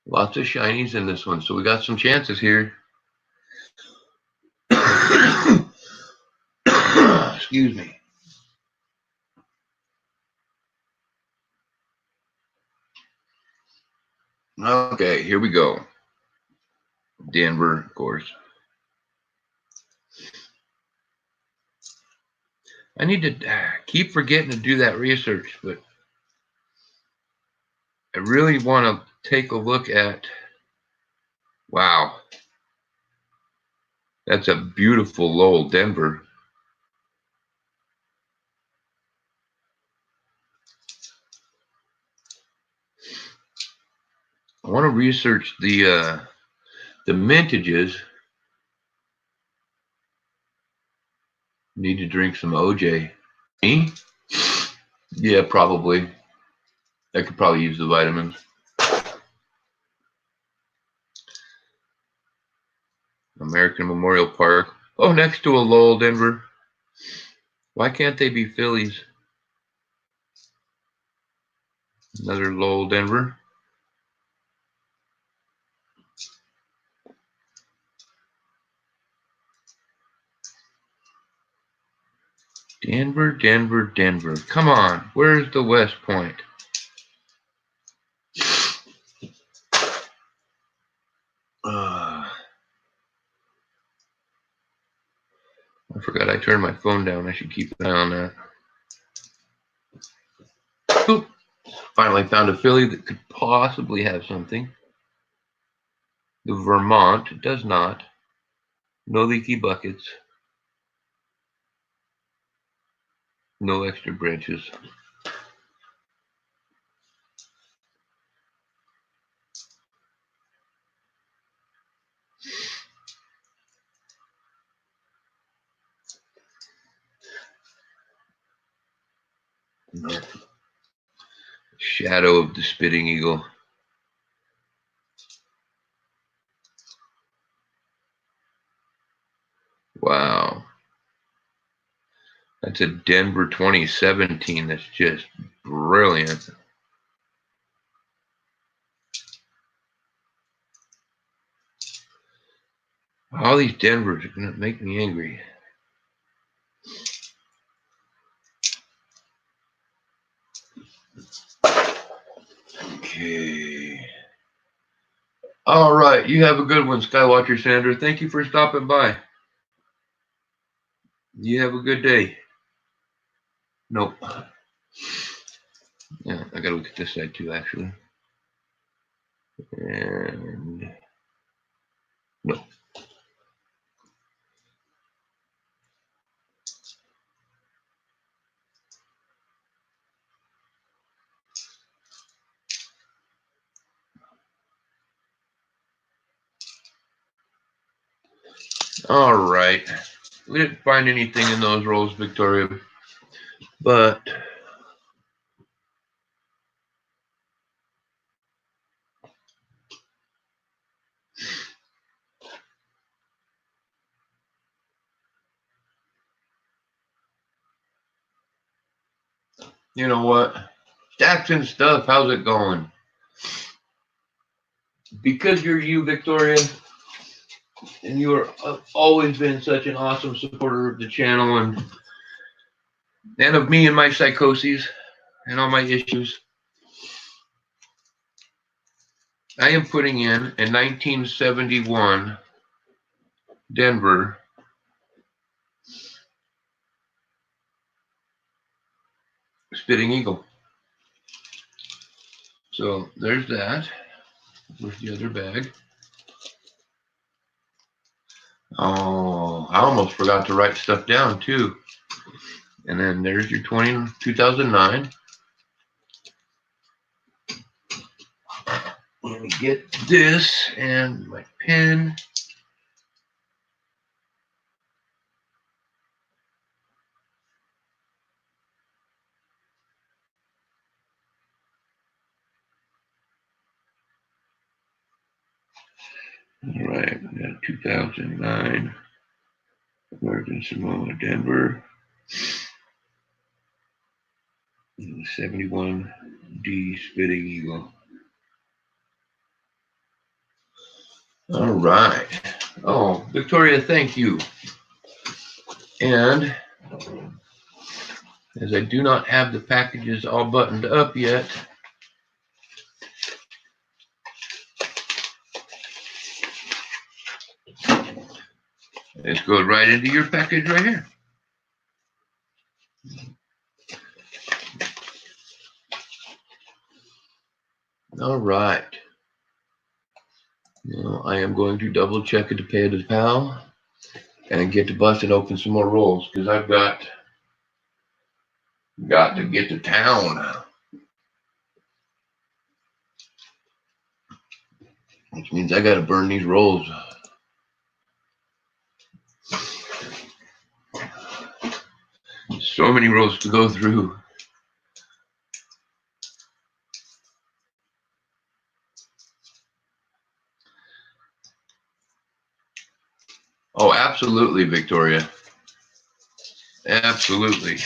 S1: Lots of shinies in this one, so we got some chances here. Excuse me. Okay, here we go. Denver, of course. I need to keep forgetting to do that research, but I really want to take a look at, wow, that's a beautiful Lowell Denver. I want to research the mintages. Need to drink some OJ. Me? Yeah, probably. I could probably use the vitamins. American Memorial Park. Oh, next to a Lowell Denver. Why can't they be fillies? Another Lowell Denver. Denver, Denver, Denver. Come on. Where's the West Point? I forgot I turned my phone down. I should keep an eye on that. Oop. Finally found a filly that could possibly have something. The Vermont does not. No leaky buckets. No extra branches. No. Shadow of the Spitting Eagle. Wow. That's a Denver 2017. That's just brilliant. All these Denvers are going to make me angry. Okay. All right. You have a good one, Skywatcher Sandra. Thank you for stopping by. You have a good day. Nope. Yeah, I got to look at this side too, actually. And no. All right. We didn't find anything in those rolls, Victoria, but you know what? Stacks and stuff, how's it going? Because you're you, Victoria, and you have always been such an awesome supporter of the channel and of me and my psychoses and all my issues. I am putting in a 1971 Denver Spitting Eagle. So there's that. Where's the other bag? Oh, I almost forgot to write stuff down too. And then there's your 2009. Let me get this and my pen. All right, we got 2009 American Samoa Denver. 71 D Spitting Eagle. All right. Oh, Victoria, thank you. And as I do not have the packages all buttoned up yet, let's go right into your package right here. All right. Now I am going to double check it to pay to pal and get to bust and open some more rolls because I've got to get to town. Which means I got to burn these rolls. So many rolls to go through. Oh, absolutely, Victoria. Absolutely.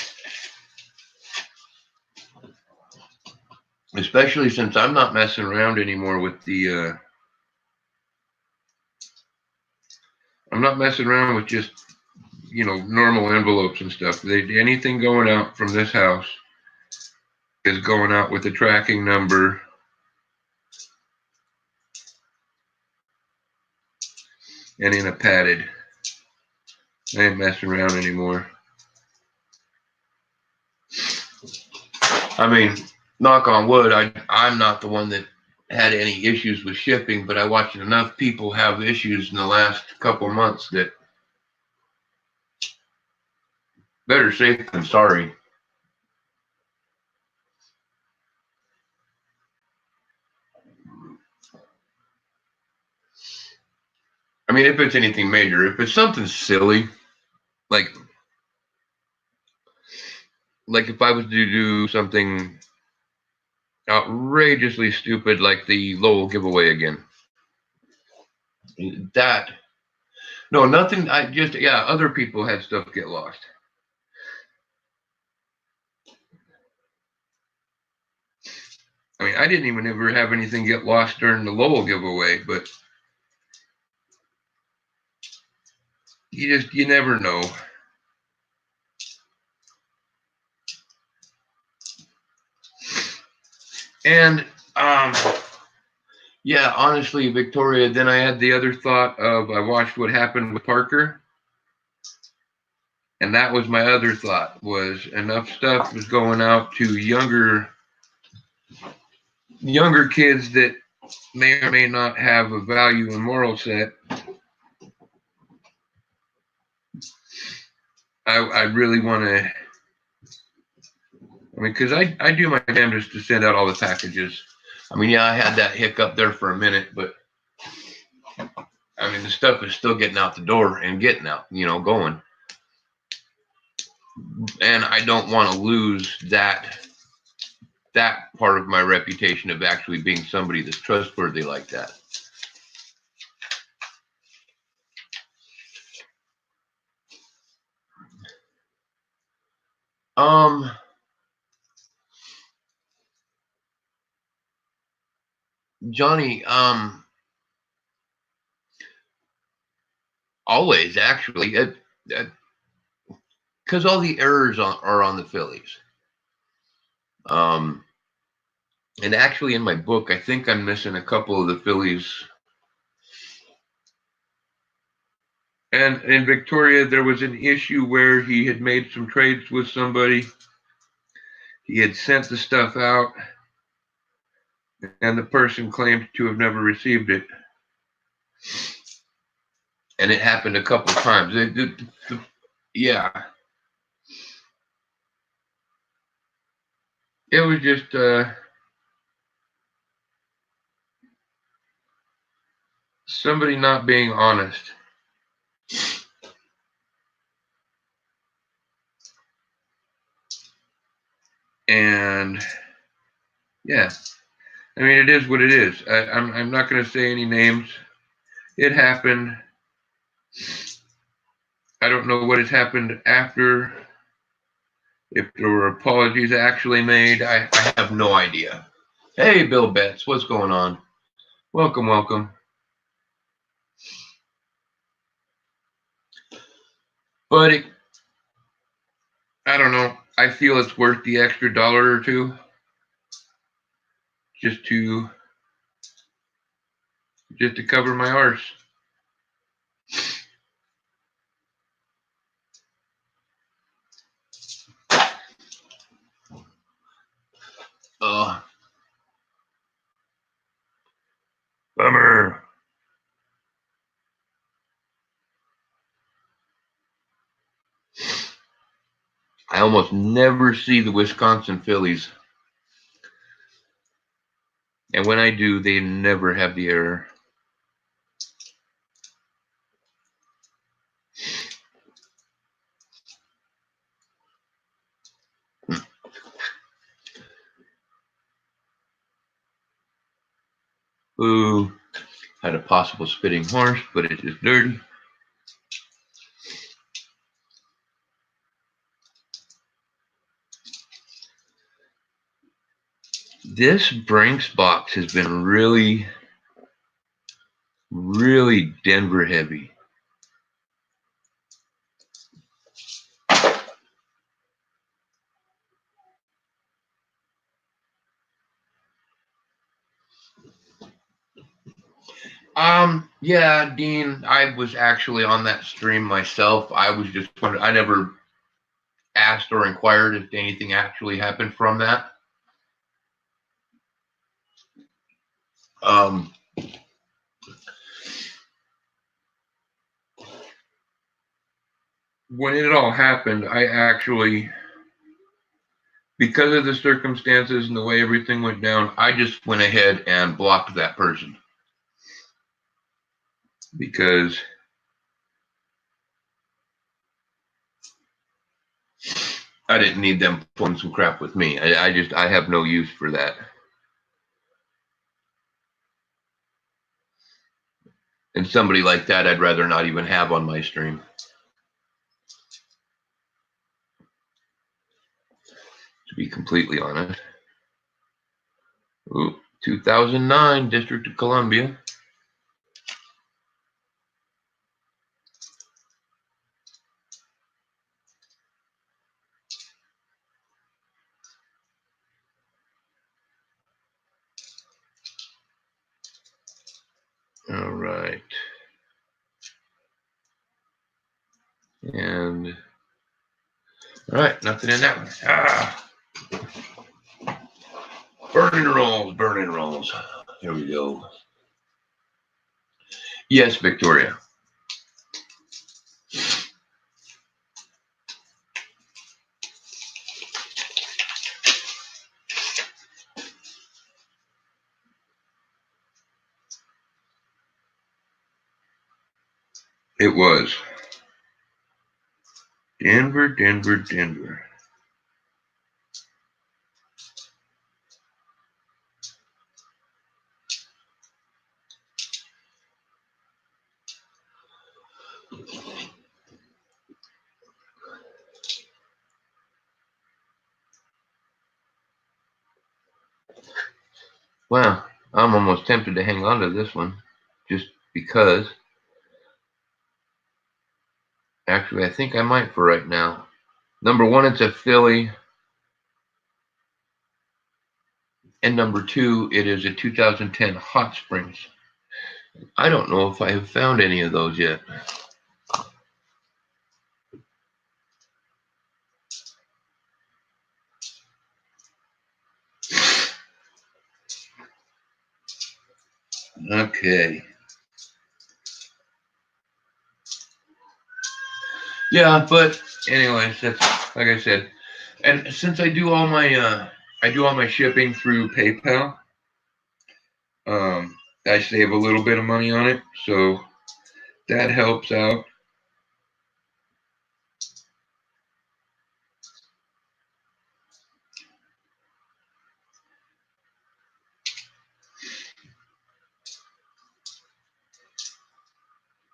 S1: Especially since I'm not messing around anymore with the, I'm not messing around with just you know, normal envelopes and stuff. Anything going out from this house is going out with a tracking number. And in a padded. I ain't messing around anymore. I mean, knock on wood, I'm not the one that had any issues with shipping, but I watched enough people have issues in the last couple months that better safe than sorry. I mean, if it's anything major, if it's something silly, like if I was to do something outrageously stupid, like the Lowell giveaway again, that, no, nothing, yeah, other people had stuff get lost. I mean, I didn't even ever have anything get lost during the Lowell giveaway, but you never know. And yeah, honestly, Victoria, then I had the other thought of, I watched what happened with Parker, and that was my other thought, was enough stuff was going out to younger kids that may or may not have a value and moral set. I really want to, I mean, because I do my damnedest to send out all the packages. I mean, yeah, I had that hiccup there for a minute, but I mean, the stuff is still getting out the door and getting out, you know, going. And I don't want to lose that part of my reputation of actually being somebody that's trustworthy like that. Johnny, always actually, because all the errors are on the fillies. And actually, in my book, I think I'm missing a couple of the fillies. And in Victoria, there was an issue where he had made some trades with somebody. He had sent the stuff out, and the person claimed to have never received it. And it happened a couple of times. Yeah. It was just somebody not being honest. And yeah, I mean, it is what it is. I'm not going to say any names. It happened. I don't know what has happened after. If there were apologies actually made, I have no idea. Hey, Bill Betts, what's going on? Welcome, welcome. But I don't know. I feel it's worth the extra $1 or $2 just to cover my arse. Bummer. I almost never see the Wisconsin fillies. And when I do, they never have the error. Ooh, had a possible spitting horse, but it is dirty. This Brinks box has been really, really Denver heavy. Yeah, Dean, I was actually on that stream myself. I was just wondering, I never asked or inquired if anything actually happened from that. Um, when it all happened, I actually, because of the circumstances and the way everything went down, I just went ahead and blocked that person. Because I didn't need them pulling some crap with me. I have no use for that. And somebody like that, I'd rather not even have on my stream. To be completely honest. Ooh, 2009, District of Columbia. All right. And, all right, nothing in that one. Burning rolls, burning rolls. Here we go. Yes, Victoria. It was. Denver, Denver, Denver. Wow, I'm almost tempted to hang on to this one just because. Actually, I think I might for right now. Number one, it's a filly. And number two, it is a 2010 Hot Springs. I don't know if I have found any of those yet. Okay. Yeah, but anyways, that's like I said. And since I do all my shipping through PayPal, I save a little bit of money on it, so that helps out.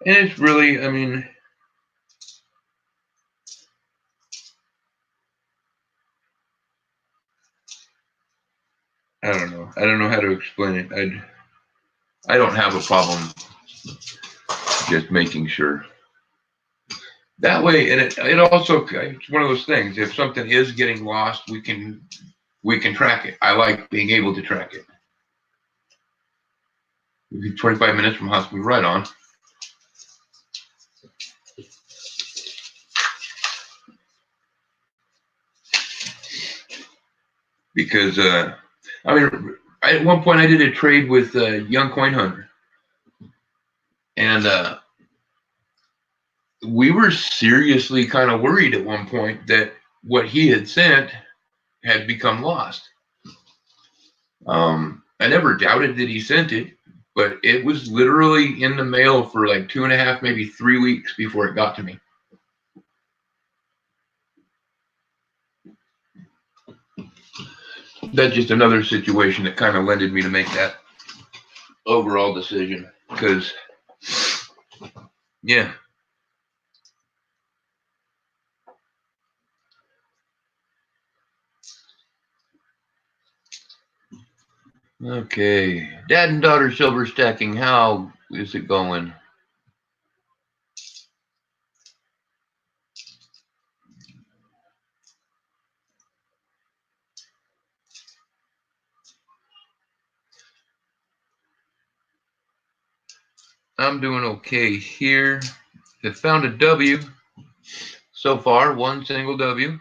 S1: And it's really, I mean, I don't know. I don't know how to explain it. I don't have a problem just making sure. That way, and it also, it's one of those things. If something is getting lost, we can track it. I like being able to track it. 25 minutes from hospital, right on. Because I mean, at one point I did a trade with Young Coin Hunter, and we were seriously kind of worried at one point that what he had sent had become lost. I never doubted that he sent it, but it was literally in the mail for like 2.5, maybe 3 weeks before it got to me. That's just another situation that kind of lended me to make that overall decision. Because, yeah. Okay. Dad and daughter silver stacking. How is it going? I'm doing okay here. Have found a W so far, one single W.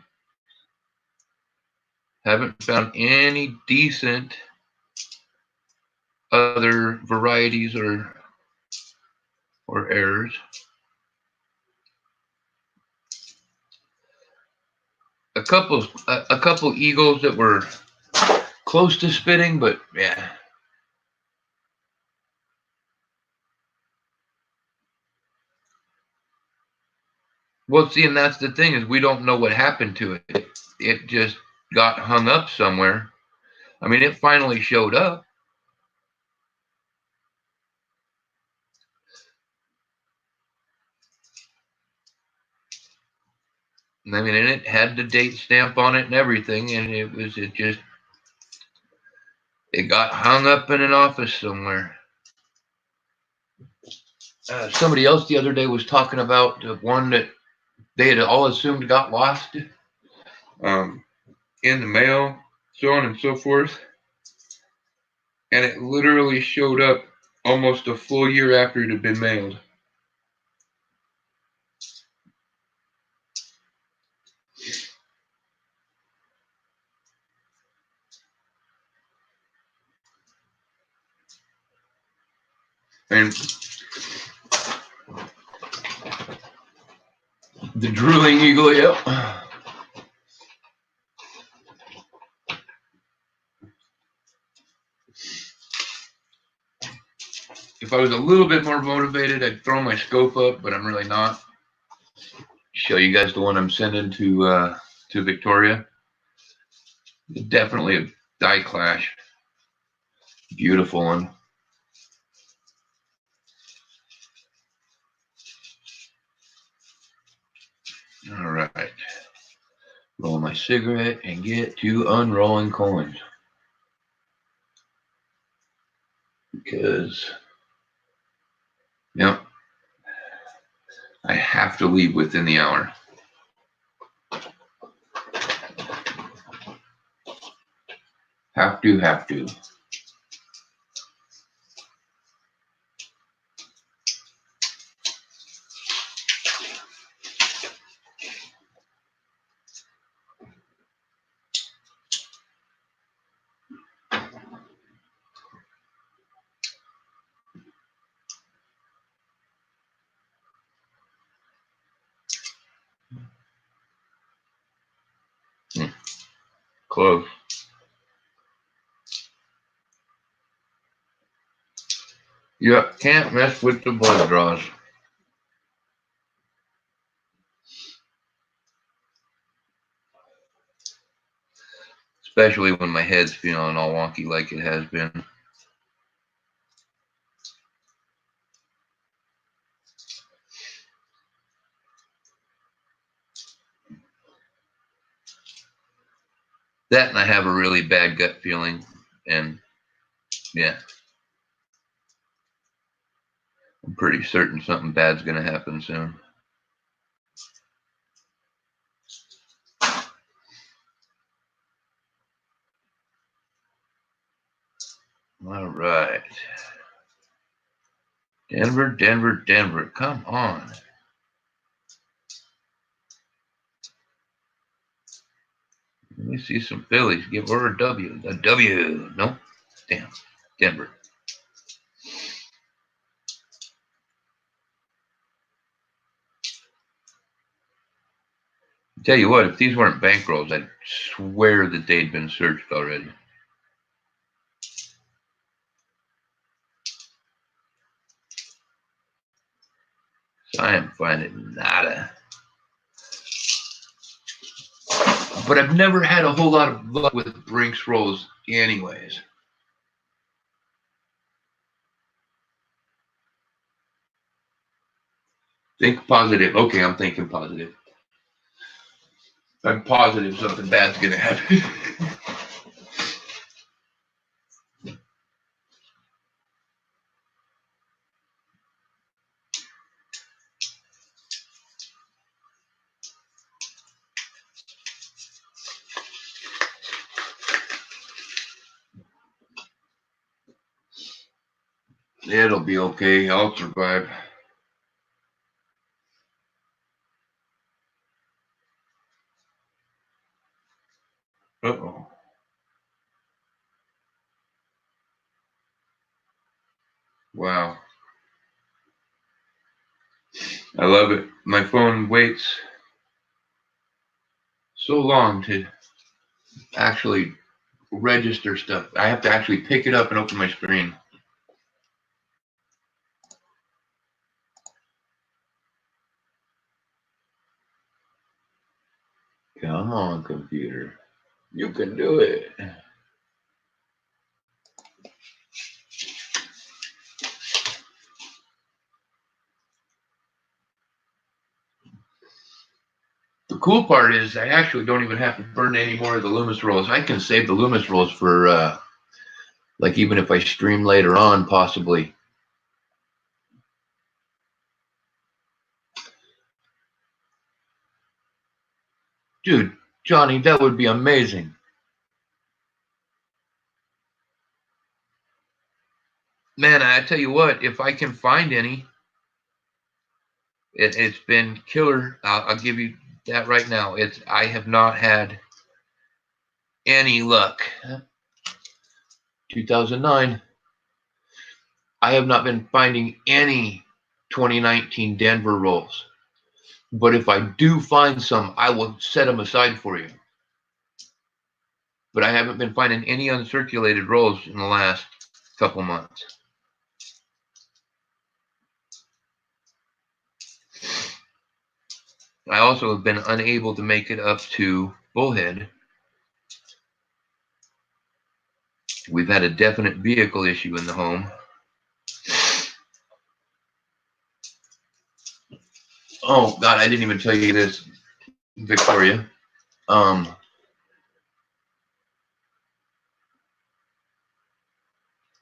S1: Haven't found any decent other varieties or errors. A couple eagles that were close to spitting, but yeah. Well, see, and that's the thing is we don't know what happened to it. It just got hung up somewhere. I mean, it finally showed up. I mean, and it had the date stamp on it and everything, and it got hung up in an office somewhere. Somebody else the other day was talking about the one that they had all assumed got lost in the mail, so on and so forth. And it literally showed up almost a full year after it had been mailed. And the drooling eagle, yep. If I was a little bit more motivated, I'd throw my scope up, but I'm really not. Show you guys the one I'm sending to Victoria. Definitely a die clash. Beautiful one. All right. Roll my cigarette and get to unrolling coins. Because, yep, I have to leave within the hour. Have to. Close. Yep, can't mess with the blood draws. Especially when my head's feeling all wonky like it has been. That and I have a really bad gut feeling. And yeah, I'm pretty certain something bad's going to happen soon. All right. Denver. Come on. Let me see some Phillies. Give her a W. A W. Nope. Damn. Denver. Tell you what, if these weren't bankrolls, I'd swear that they'd been searched already. So I am finding nada. But I've never had a whole lot of luck with Brinks rolls anyways. Think positive. Okay, I'm thinking positive. I'm positive something bad's going to happen. It'll be okay. I'll survive. Uh-oh. Wow. I love it. My phone waits so long to actually register stuff. I have to actually pick it up and open my screen. Come on, computer. You can do it. The cool part is I actually don't even have to burn any more of the Loomis rolls. I can save the Loomis rolls for like even if I stream later on, possibly. Dude, Johnny, that would be amazing. Man, I tell you what, if I can find any, it's been killer. I'll give you that right now. I have not had any luck. 2009. I have not been finding any 2019 Denver rolls. But if I do find some, I will set them aside for you. But I haven't been finding any uncirculated rolls in the last couple months. I also have been unable to make it up to Bullhead. We've had a definite vehicle issue in the home. Oh, God, I didn't even tell you this, Victoria.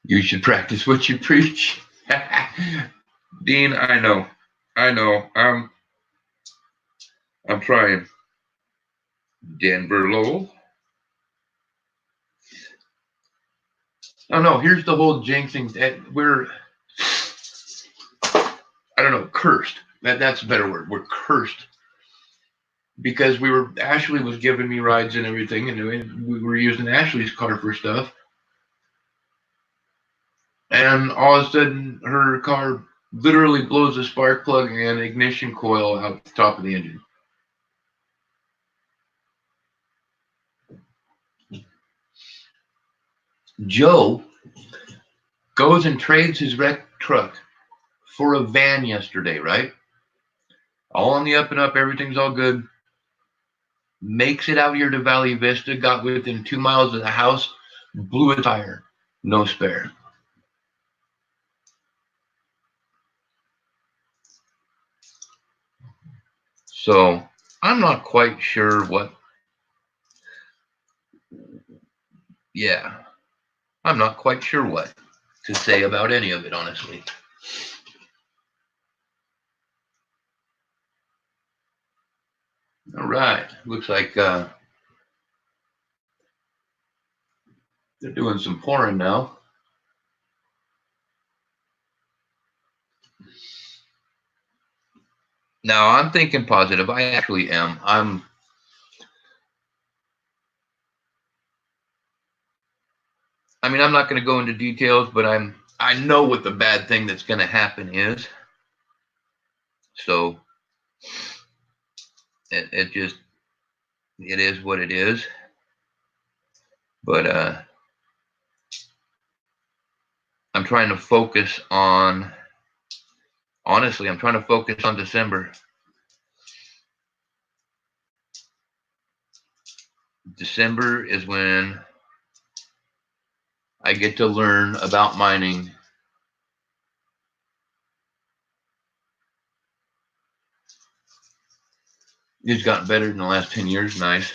S1: You should practice what you preach. Dean, I know. I'm trying. Denver Lowell. Oh no, here's the whole jinxing that we're, I don't know, cursed. That's a better word. We're cursed because Ashley was giving me rides and everything, and we were using Ashley's car for stuff. And all of a sudden, her car literally blows a spark plug and ignition coil out the top of the engine. Joe goes and trades his wrecked truck for a van yesterday, right? All on the up and up, everything's all good. Makes it out here to Valley Vista, got within 2 miles of the house, blew a tire, no spare. So I'm not quite sure I'm not quite sure what to say about any of it, honestly. All right, looks like they're doing some pouring now. Now I'm thinking positive. I actually am. I'm not going to go into details, but I know what the bad thing that's going to happen is. So it is what it is. But I'm trying to focus on, honestly, I'm trying to focus on December. December is when I get to learn about mining. It's gotten better in the last 10 years. Nice.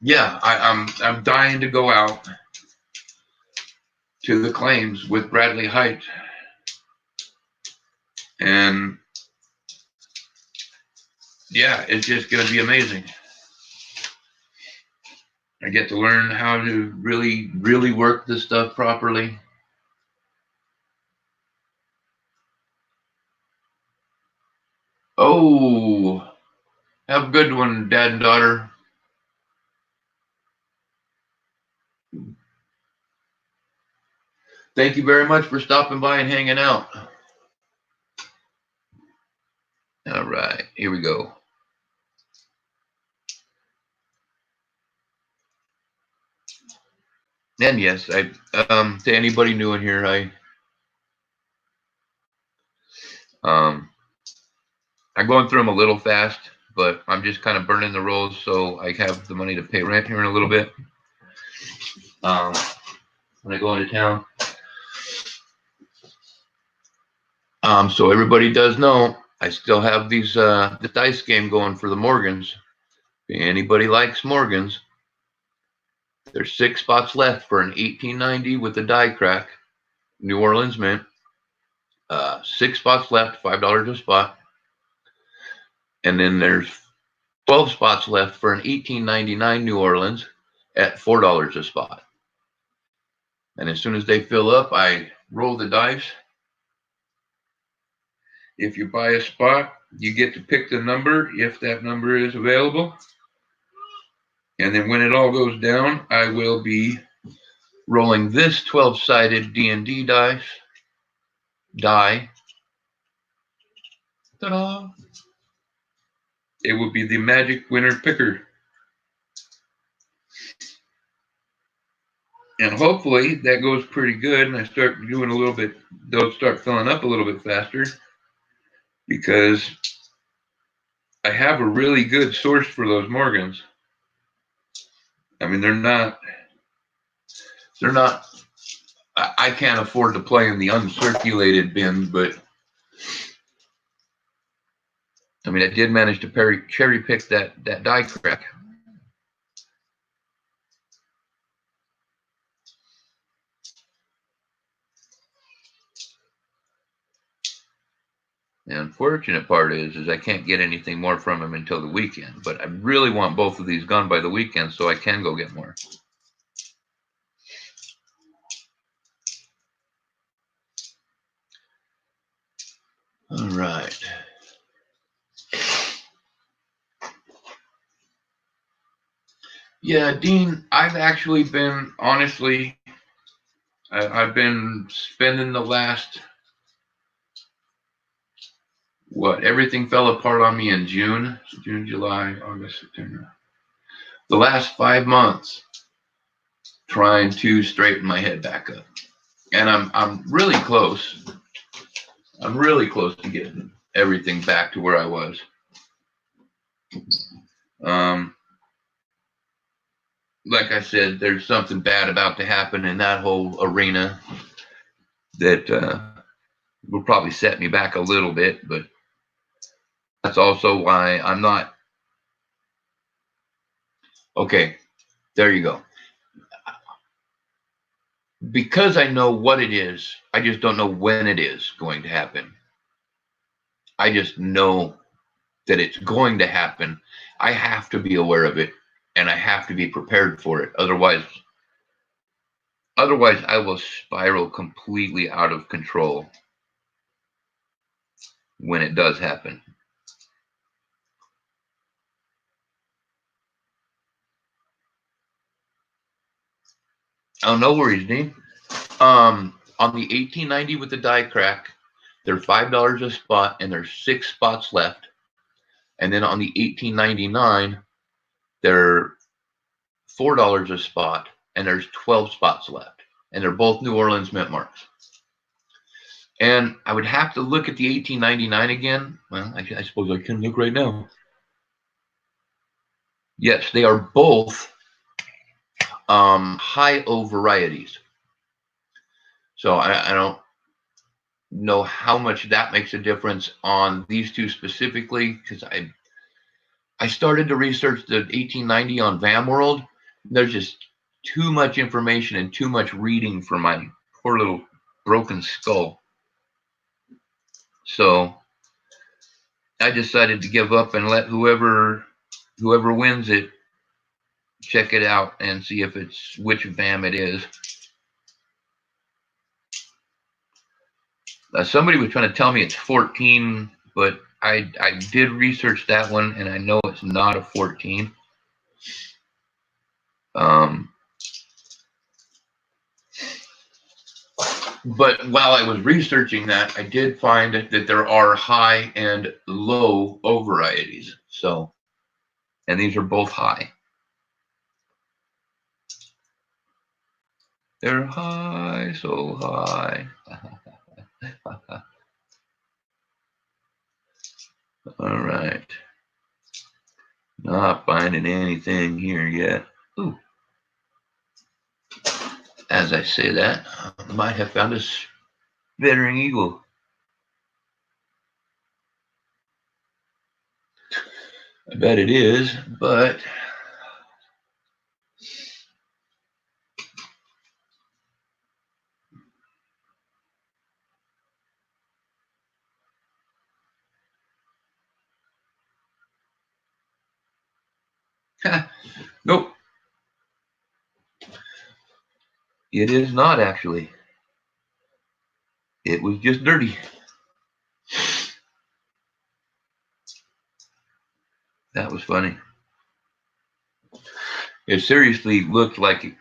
S1: Yeah, I'm dying to go out to the claims with Bradley Height. And yeah, it's just going to be amazing. I get to learn how to really work this stuff properly. Oh, have a good one, Dad and daughter. Thank you very much for stopping by and hanging out. All right, here we go. And yes, to anybody new in here, I'm going through them a little fast, but I'm just kind of burning the rolls so I have the money to pay rent here in a little bit. When I go into town. So everybody does know I still have these the dice game going for the Morgans. If anybody likes Morgans, there's 6 spots left for an 1890 with the die crack, New Orleans mint. 6 spots left, $5 a spot. And then there's 12 spots left for an 1899 New Orleans at $4 a spot. And as soon as they fill up, I roll the dice. If you buy a spot, you get to pick the number if that number is available. And then when it all goes down, I will be rolling this 12-sided D&D die. Ta-da! It will be the magic winner picker. And hopefully that goes pretty good and I start doing a little bit, they'll start filling up a little bit faster because I have a really good source for those Morgans. I mean, they're not, I can't afford to play in the uncirculated bin, but I mean, I did manage to cherry pick that die crack. The unfortunate part is I can't get anything more from him until the weekend, but I really want both of these gone by the weekend so I can go get more. All right. Yeah, Dean, I've actually been, honestly, I've been spending the last, everything fell apart on me in June. So June, July, August, September. The last 5 months trying to straighten my head back up. And I'm really close. I'm really close to getting everything back to where I was. Like I said, there's something bad about to happen in that whole arena that will probably set me back a little bit, but that's also why I'm not. Okay, there you go. Because I know what it is, I just don't know when it is going to happen. I just know that it's going to happen. I have to be aware of it and I have to be prepared for it. Otherwise I will spiral completely out of control when it does happen. Oh, no worries, Dean. On the 1890 with the die crack, they're $5 a spot and there's 6 spots left. And then on the 1899, they're $4 a spot and there's 12 spots left. And they're both New Orleans mint marks. And I would have to look at the 1899 again. Well, I suppose I can look right now. Yes, they are both high-O varieties. So I don't know how much that makes a difference on these two specifically, because I started to research the 1890 on VamWorld. There's just too much information and too much reading for my poor little broken skull. So I decided to give up and let whoever wins it check it out and see if it's which VAM it is. Somebody was trying to tell me it's 14, but I did research that one, and I know it's not a 14. But while I was researching that, I did find that there are high and low O varieties. So, and these are both high. They're high, so high. All right. Not finding anything here yet. Ooh. As I say that, I might have found a veteran eagle. I bet it is, but nope. It is not actually. It was just dirty. That was funny. It seriously looked like it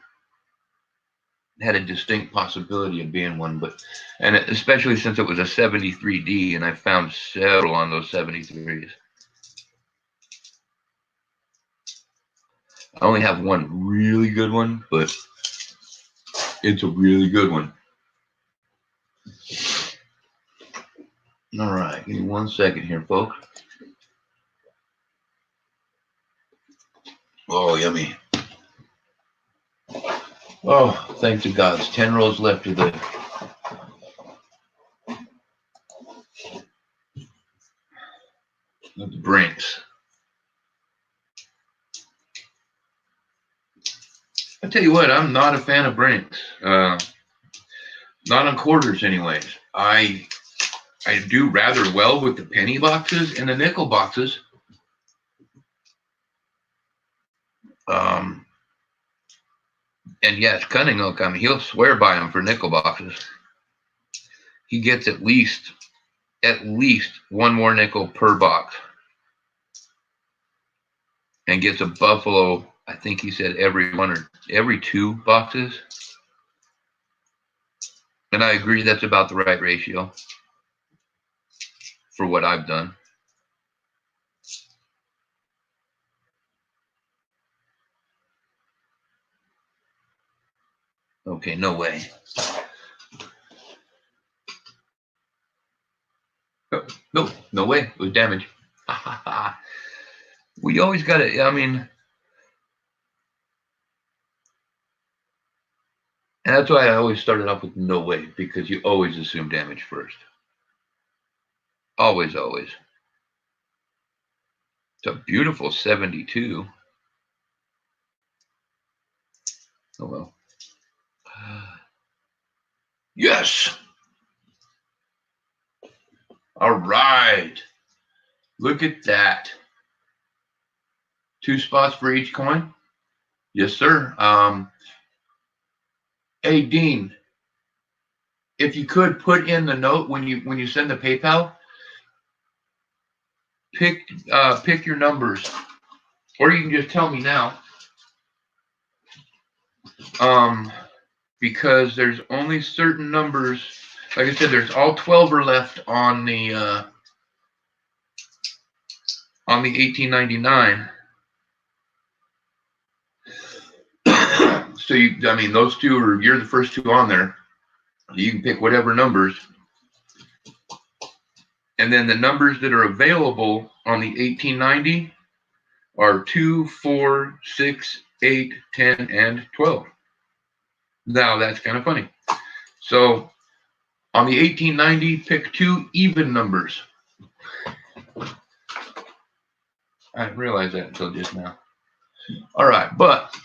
S1: had a distinct possibility of being one, but and especially since it was a 73D, and I found several on those 73s. I only have one really good one, but it's a really good one. All right, give me 1 second here, folks. Oh, yummy. Oh, thank to God. It's 10 rows left of the Brinks. I tell you what, I'm not a fan of Brinks. Not on quarters, anyways. I do rather well with the penny boxes and the nickel boxes. And yes, Cunningham, I mean, he'll swear by them for nickel boxes. He gets at least one more nickel per box, and gets a buffalo. I think he said every 2 boxes. And I agree that's about the right ratio for what I've done. Okay, no way. No way. It was damage. We always got to, I mean, and that's why I always started off with no way, because you always assume damage first. Always, always. It's a beautiful 72. Oh, well. Yes. All right. Look at that. 2 spots for each coin. Yes, sir. Hey, Dean, if you could put in the note when you send the PayPal, pick your numbers, or you can just tell me now. Because there's only certain numbers. Like I said, there's all 12 are left on the 1899. So I mean, those 2 are, you're the first 2 on there. You can pick whatever numbers. And then the numbers that are available on the 1890 are 2, 4, 6, 8, 10, and 12. Now that's kind of funny. So on the 1890, pick 2 even numbers. I didn't realize that until just now. All right, but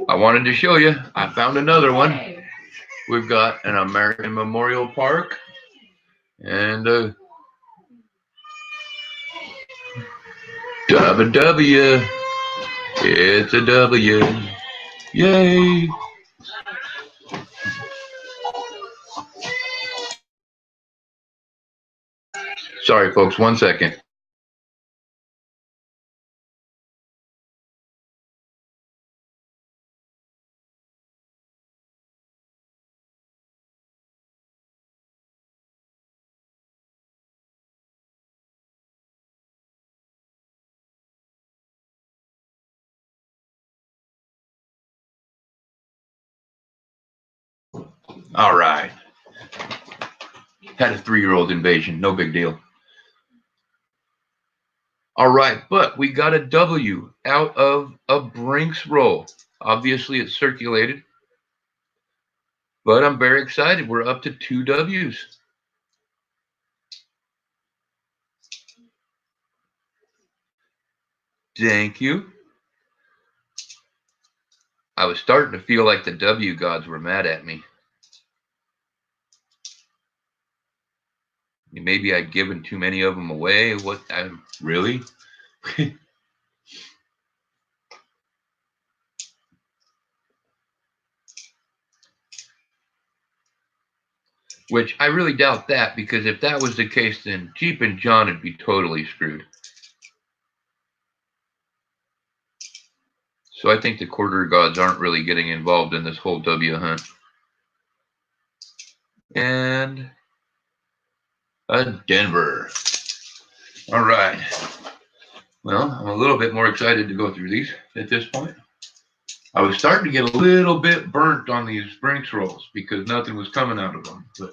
S1: I wanted to show you. I found another one. We've got an American Memorial Park and W. It's a W. Yay. Sorry, folks. 1 second. All right. Had a 3-year-old invasion. No big deal. All right, but we got a W out of a Brinks roll. Obviously, it's circulated, but I'm very excited. We're up to 2 W's. Thank you. I was starting to feel like the W gods were mad at me. Maybe I'd given too many of them away. What? Really? Which I really doubt that, because if that was the case, then Jeep and John would be totally screwed. So I think the quarter gods aren't really getting involved in this whole W hunt. And a Denver. All right. Well, I'm a little bit more excited to go through these at this point. I was starting to get a little bit burnt on these Brinks rolls because nothing was coming out of them. But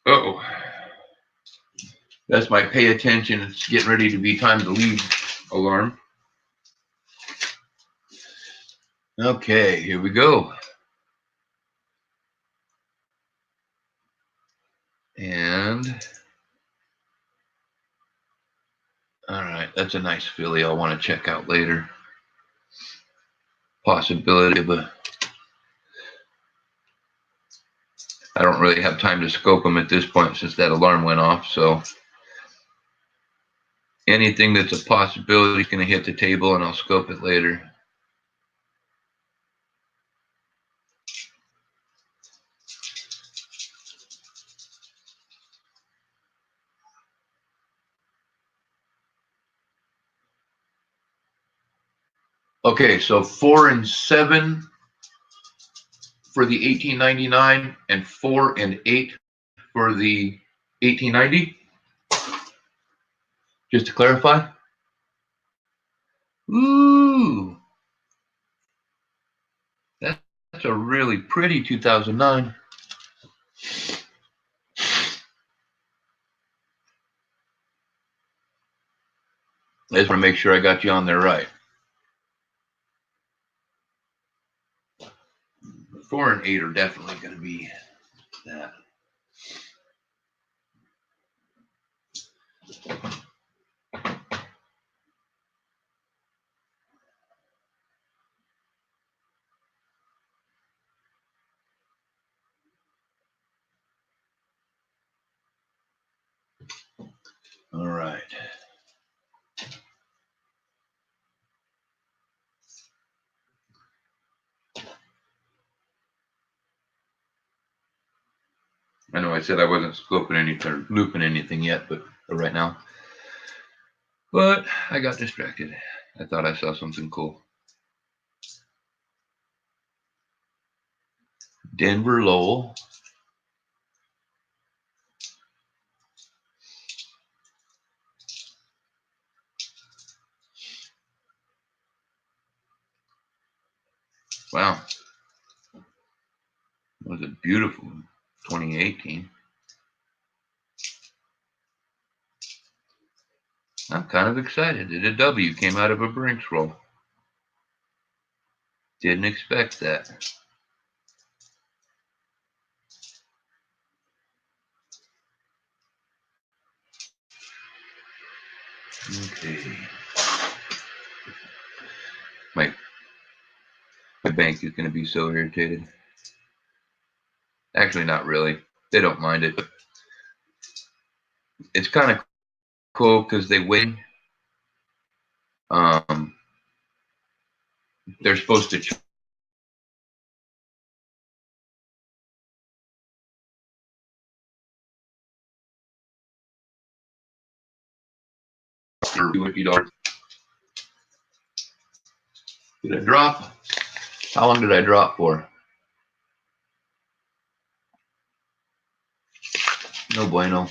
S1: uh-oh. That's my pay attention. It's getting ready to be time to leave alarm. Okay, here we go. And all right, that's a nice filly I'll want to check out later. Possibility of a... I don't really have time to scope them at this point since that alarm went off, so anything that's a possibility is going to hit the table and I'll scope it later. Okay, so 4 and 7 for the 1899 and 4 and 8 for the 1890. Just to clarify. Ooh, that's a really pretty 2009. I just want to make sure I got you on there right. 4 and 8 are definitely going to be that. All right. I know I said I wasn't scoping anything or looping anything yet, but right now. But I got distracted. I thought I saw something cool. Denver Lowell. Wow. It was a beautiful 2018. I'm kind of excited that a W came out of a Brinks roll. Didn't expect that. Okay. My bank is going to be so irritated. Actually, not really. They don't mind it. it's kind of cool because they win. They're supposed to $50. Did I drop? How long did I drop for? No bueno.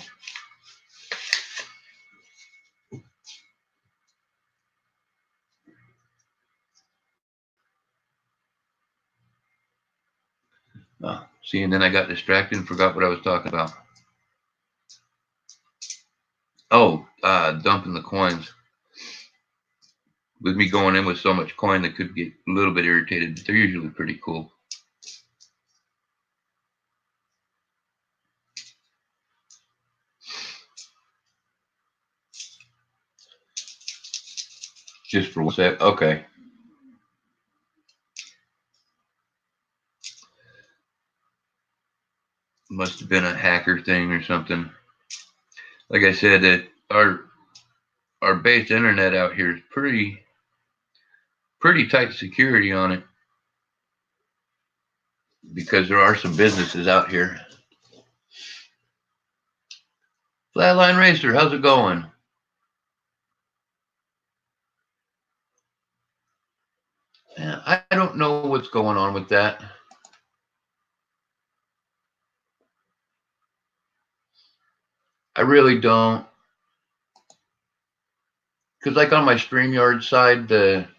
S1: See, and then I got distracted and forgot what I was talking about. Oh, dumping the coins. With me going in with so much coin, that could get a little bit irritated, but they're usually pretty cool. Just for 1 sec. Okay. Must have been a hacker thing or something. Like I said, that our base internet out here is pretty tight security on it, because there are some businesses out here. Flatline Racer, how's it going? I don't know what's going on with that. I really don't. Because like on my StreamYard side, let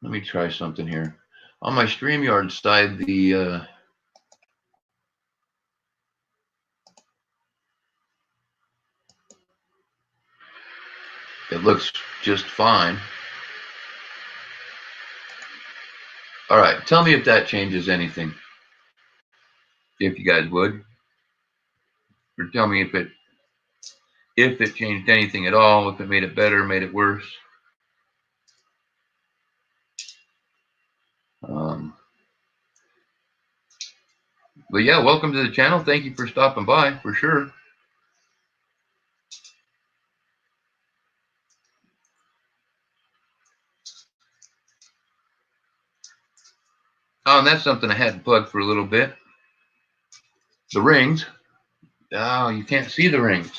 S1: me try something here. On my StreamYard side, it looks just fine. All right, tell me if that changes anything, if you guys would, or tell me if it changed anything at all, if it made it better, made it worse. But yeah, welcome to the channel. Thank you for stopping by, for sure. Oh, and that's something I hadn't plugged for a little bit. The rings. Oh, you can't see the rings.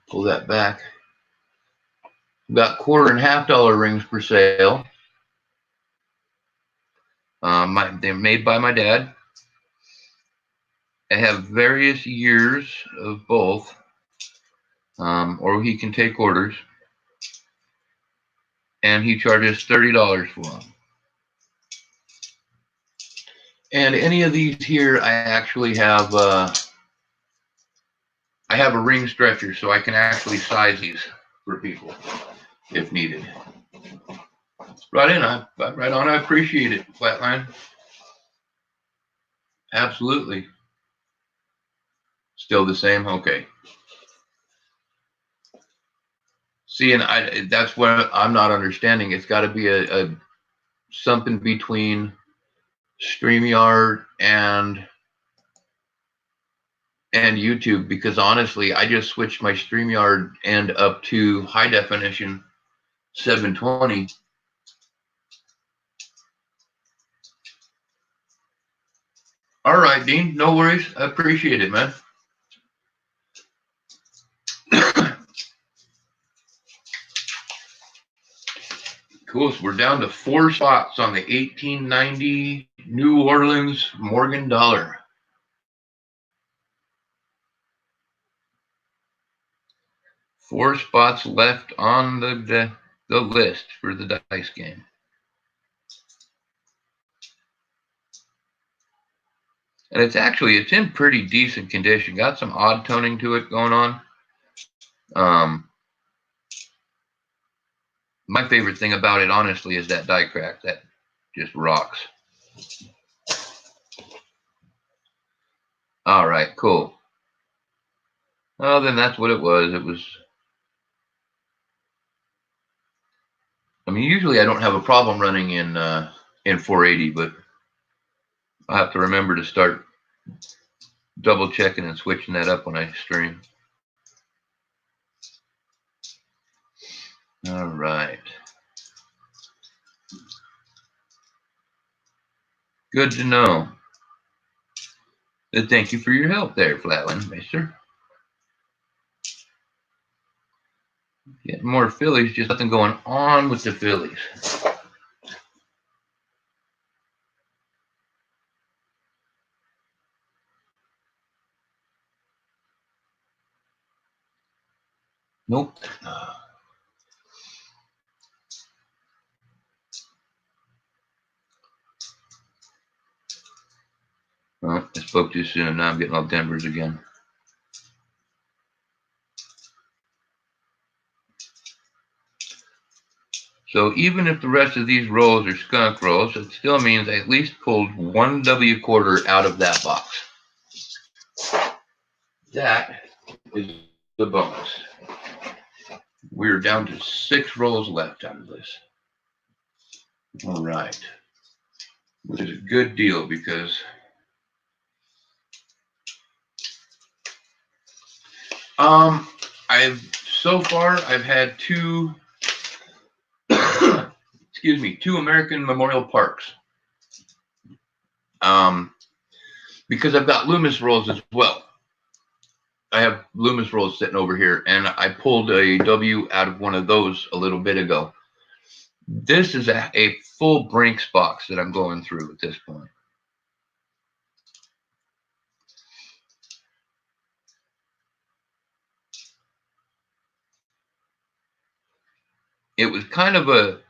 S1: Pull that back. Got $quarter and $half rings for sale. They're made by my dad. I have various years of both, or he can take orders, and he charges $30 for them. And any of these here, I actually have I have a ring stretcher, so I can actually size these for people if needed. Right on. I appreciate it, Flatline. Absolutely. Still the same? Okay. See, and that's what I'm not understanding. It's got to be a something between StreamYard and YouTube, because honestly, I just switched my StreamYard end up to high definition 720. All right, Dean, no worries. I appreciate it, man. Cool. So we're down to 4 spots on the 1890 New Orleans Morgan dollar. Four spots left on the list for the dice game. And it's in pretty decent condition. Got some odd toning to it going on. My favorite thing about it, honestly, is that die crack. That just rocks. All right, cool. Oh, then that's what it was. It was. I mean, usually I don't have a problem running in 480, but I'll have to remember to start double checking and switching that up when I stream. All right. Good to know. Thank you for your help there, Flatland, mister. Getting more fillies, just nothing going on with the fillies. Nope. Well, I spoke too soon. Now I'm getting all Denvers again. So even if the rest of these rolls are skunk rolls, it still means I at least pulled one W quarter out of that box. That is the bonus. We're down to 6 rolls left out of this. All right. Which is a good deal because I've had 2 excuse me, 2 American Memorial Parks. Because I've got Loomis rolls as well. I have Loomis rolls sitting over here, and I pulled a W out of one of those a little bit ago. This is a full Brinks box that I'm going through at this point. It was kind of a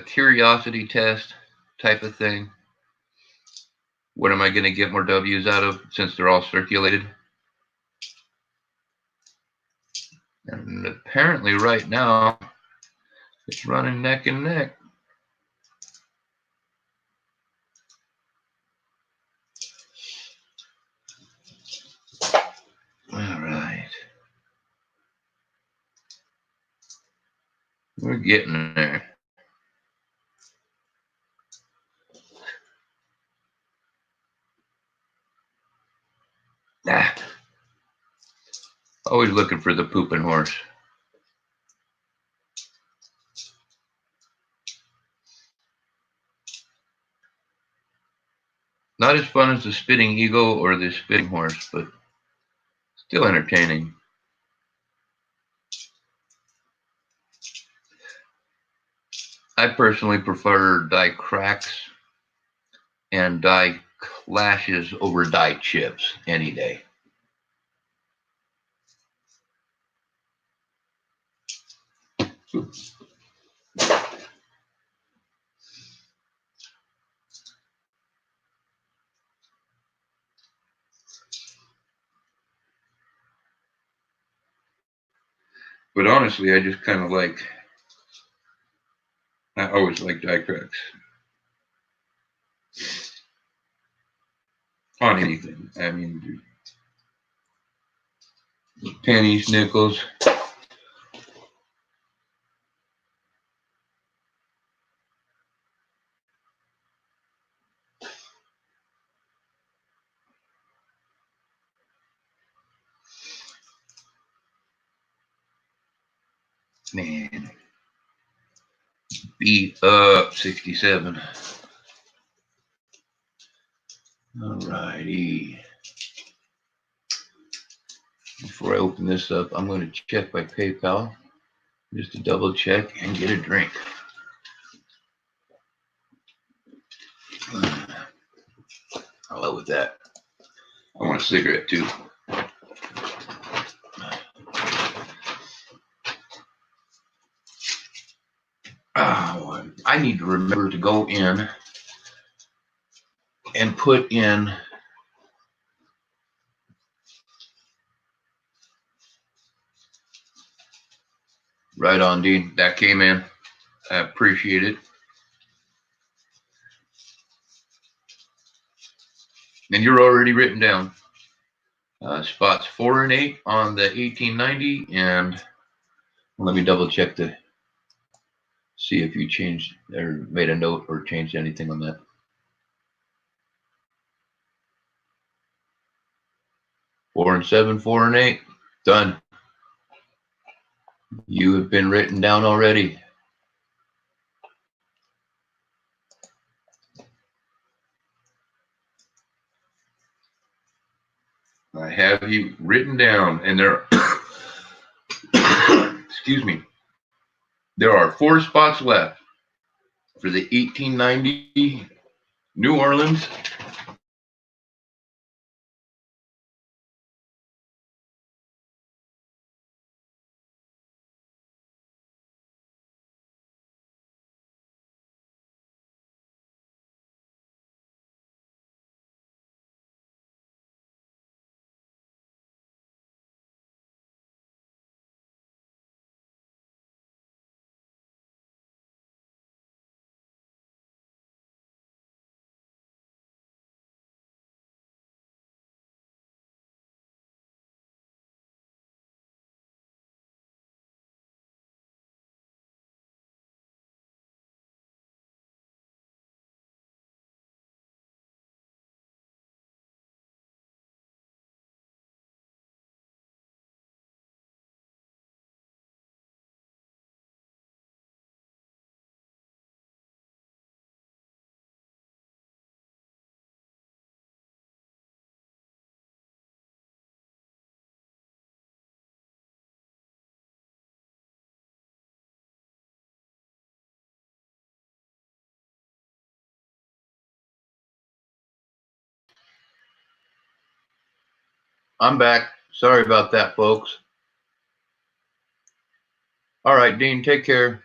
S1: curiosity test type of thing. What am I going to get more W's out of since they're all circulated? And apparently right now, it's running neck and neck. All right. We're getting there. Always looking for the pooping horse. Not as fun as the spitting eagle or the spitting horse, but still entertaining. I personally prefer die cracks and die clashes over die chips any day. But honestly, I just kind of I always like die cracks. On anything. I mean, pennies, nickels. Man. Beat up 67. All righty. Before I open this up, I'm going to check my PayPal just to double check and get a drink. I'll go with that. I want a cigarette too. Oh, I need to remember to go in and put in right on, Dean. That came in. I appreciate it. And you're already written down. Spots 4 and 8 on the 1890, and let me double check to see if you changed or made a note or changed anything on that. 4 and 7, 4 and 8. Done. You have been written down already. I have you written down, and there excuse me, there are 4 spots left for the 1890 New Orleans I'm back. Sorry about that, folks. All right, Dean, take care.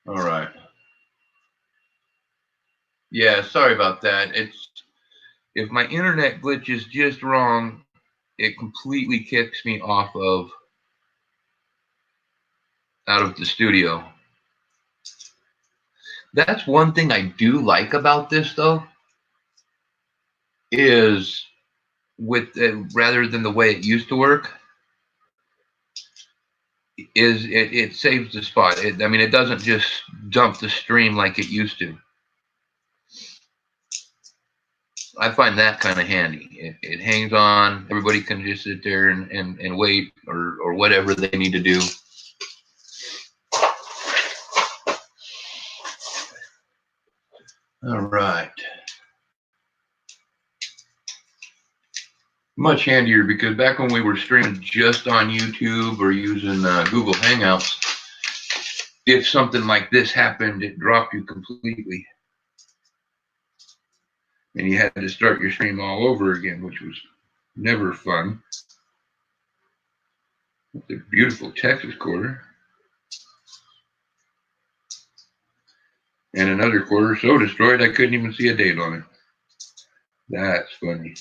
S1: All right. Yeah, sorry about that. It's if my internet glitches just wrong, it completely kicks me off of out of the studio. That's one thing I do like about this, though, is with rather than the way it used to work, is it saves the spot. I mean, it doesn't just dump the stream like it used to. I find that kind of handy. It hangs on. Everybody can just sit there and wait or whatever they need to do. All right. Much handier because back when we were streaming just on YouTube or using Google Hangouts, if something like this happened, it dropped you completely. And you had to start your stream all over again, which was never fun. It's a beautiful Texas quarter. And another quarter so destroyed I couldn't even see a date on it. That's funny.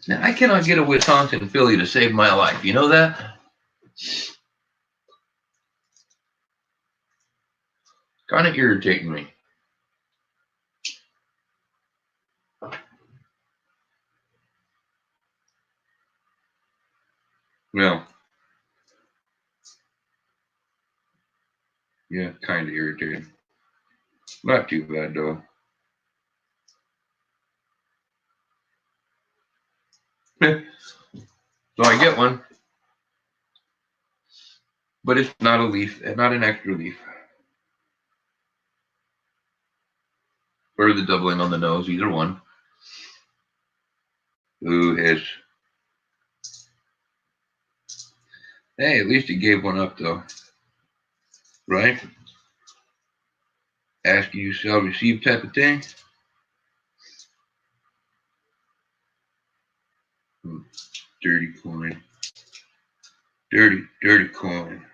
S1: Now, I cannot get a Wisconsin filly to save my life. You know that? Kind of irritating me. Well, yeah, kind of irritating. Not too bad, though. So I get one. But it's not a leaf, not an extra leaf. Or the doubling on the nose, either one. Ooh, hiss. Hey, at least he gave one up, though. Right? Ask you shall receive type of thing. Dirty coin. Dirty, dirty coin.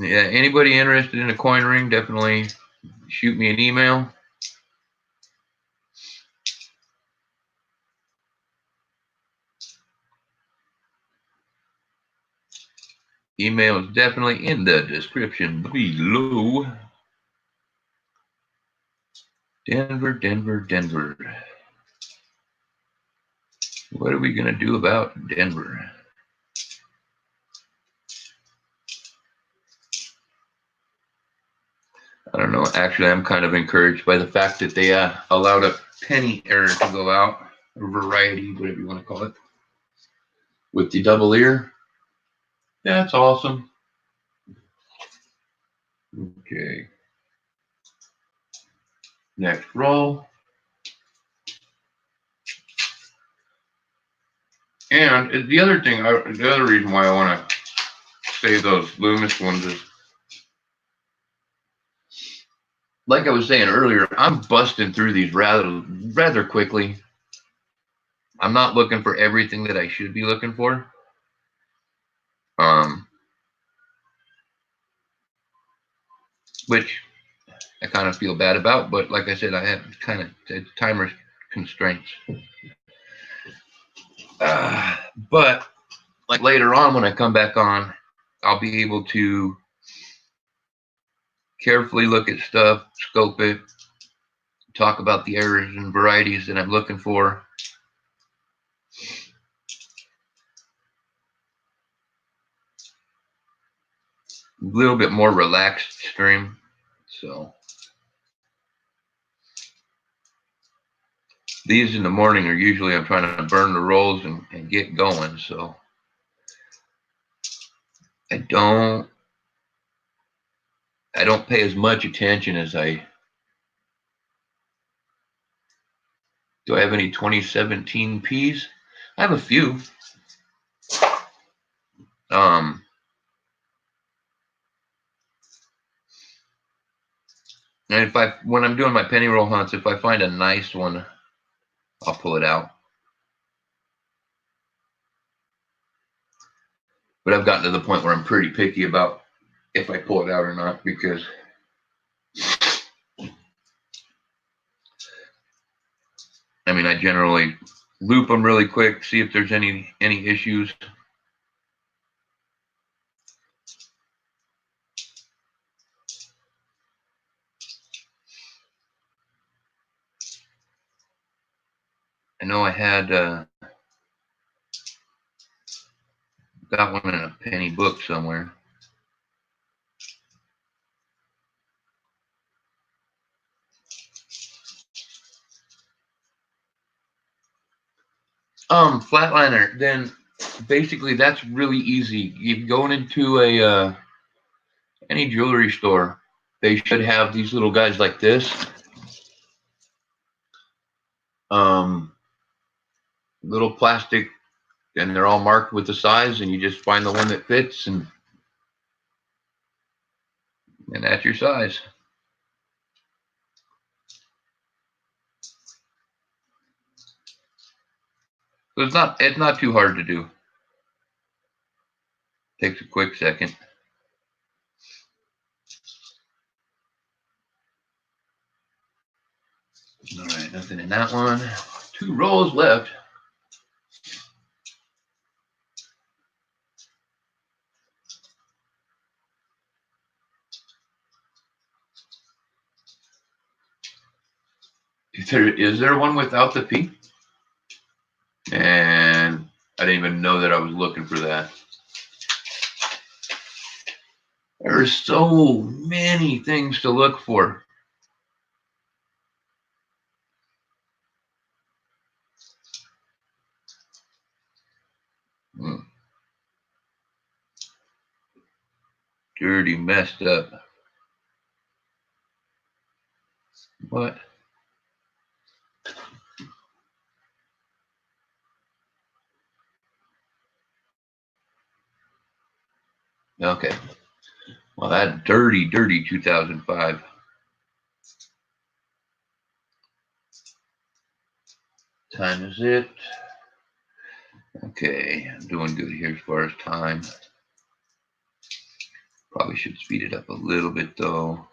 S1: Yeah, anybody interested in a coin ring, definitely shoot me an email. Email is definitely in the description below. Denver, Denver, Denver. What are we going to do about Denver? I don't know. Actually, I'm kind of encouraged by the fact that they allowed a penny error to go out, or variety, whatever you want to call it, with the double ear. That's awesome. Okay. Next roll. And the other thing, the other reason why I want to say those Loomis ones is, like I was saying earlier, I'm busting through these rather quickly. I'm not looking for everything that I should be looking for. Which I kind of feel bad about, but like I said, I have kind of timer constraints. But like later on when I come back on, I'll be able to carefully look at stuff, scope it, talk about the errors and varieties that I'm looking for. A little bit more relaxed stream. So these in the morning are usually I'm trying to burn the rolls and get going. So I don't pay as much attention as I do. I have any 2017 Ps? I have a few. And when I'm doing my penny roll hunts, if I find a nice one, I'll pull it out. But I've gotten to the point where I'm pretty picky about if I pull it out or not, because I mean, I generally loop them really quick, see if there's any issues. I know I had got one in a penny book somewhere. Flatliner, then basically that's really easy. You're going into a any jewelry store, they should have these little guys like this. Little plastic, and they're all marked with the size, and you just find the one that fits, and that's your size. So it's not too hard to do. Takes a quick second. All right, nothing in that one. 2 rolls left. Is there one without the P? And I didn't even know that I was looking for that. There are so many things to look for. Dirty, messed up. What? Okay. Well, that dirty 2005. Time is it? Okay, I'm doing good here as far as time. Probably should speed it up a little bit though.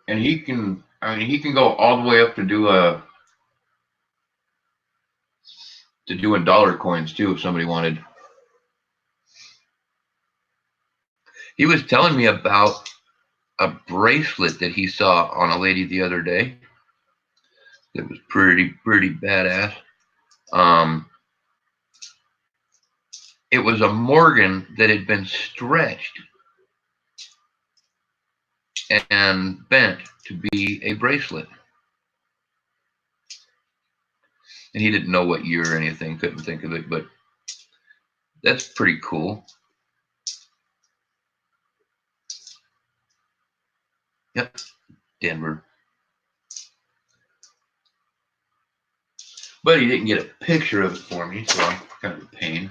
S1: And he can I mean, he can go all the way up to doing dollar coins too, if somebody wanted. He was telling me about a bracelet that he saw on a lady the other day. That was pretty badass. It was a Morgan that had been stretched and bent to be a bracelet. And he didn't know what year or anything, couldn't think of it, but that's pretty cool. Yep, Denver. But he didn't get a picture of it for me, so I'm kind of a pain.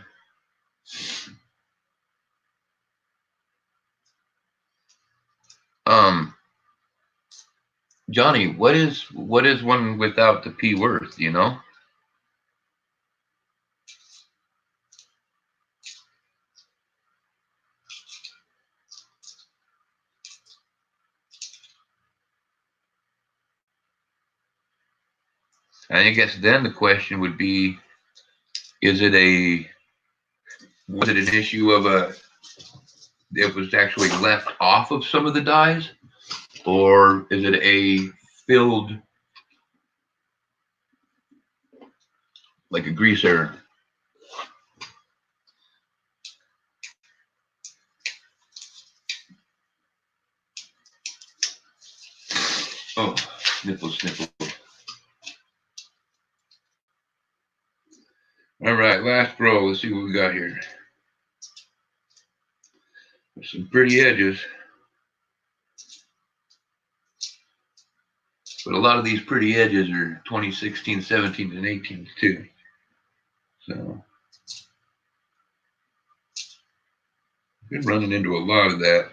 S1: Johnny, what is one without the P worth, you know? And I guess then the question would be, was it an issue of it was actually left off of some of the dies? Or is it a filled, like a grease error? Oh, sniffle. All right, last row. Let's see what we got here. There's some pretty edges. But a lot of these pretty edges are 2016, 17, and 18 too. So been running into a lot of that.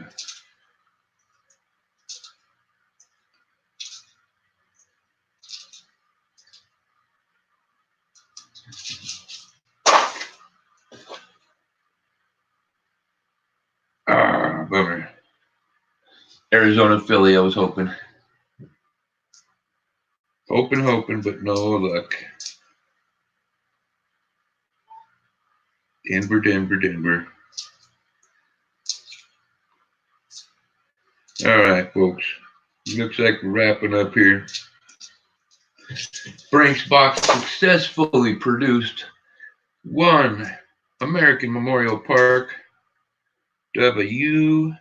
S1: Ah, bummer. Arizona, Philly, I was hoping. Hoping, but no luck. Denver. All right, folks. Looks like we're wrapping up here. Brinks box successfully produced one American Memorial Park W.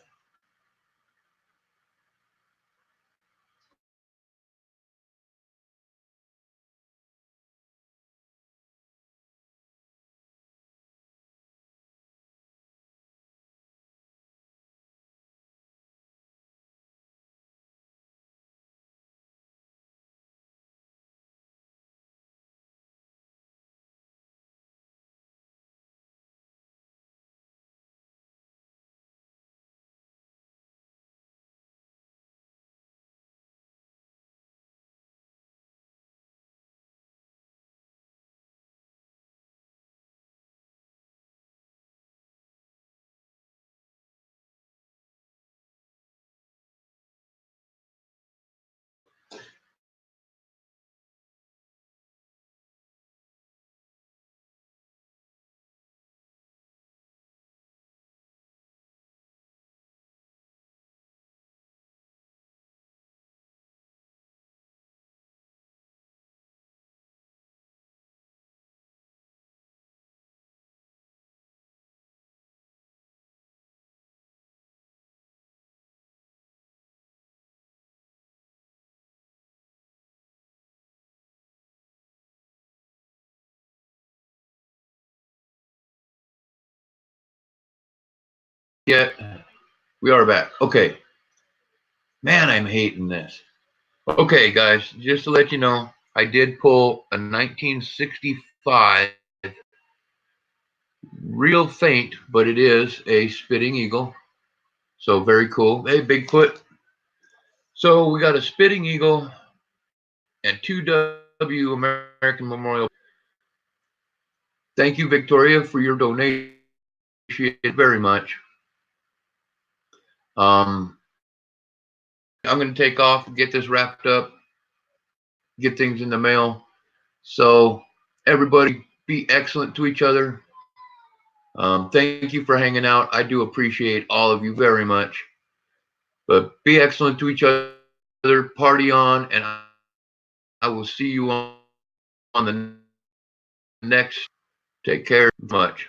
S1: Yeah, we are back. Okay. Man, I'm hating this. Okay, guys, just to let you know, I did pull a 1965, real faint, but it is a Spitting Eagle. So very cool. Hey, Bigfoot. So we got a Spitting Eagle and 2W American Memorial. Thank you, Victoria, for your donation. Appreciate it very much. I'm gonna take off and get this wrapped up, get things in the mail. So everybody be excellent to each other. Thank you for hanging out. I do appreciate all of you very much. But be excellent to each other. Party on, and I will see you on the next. Take care much.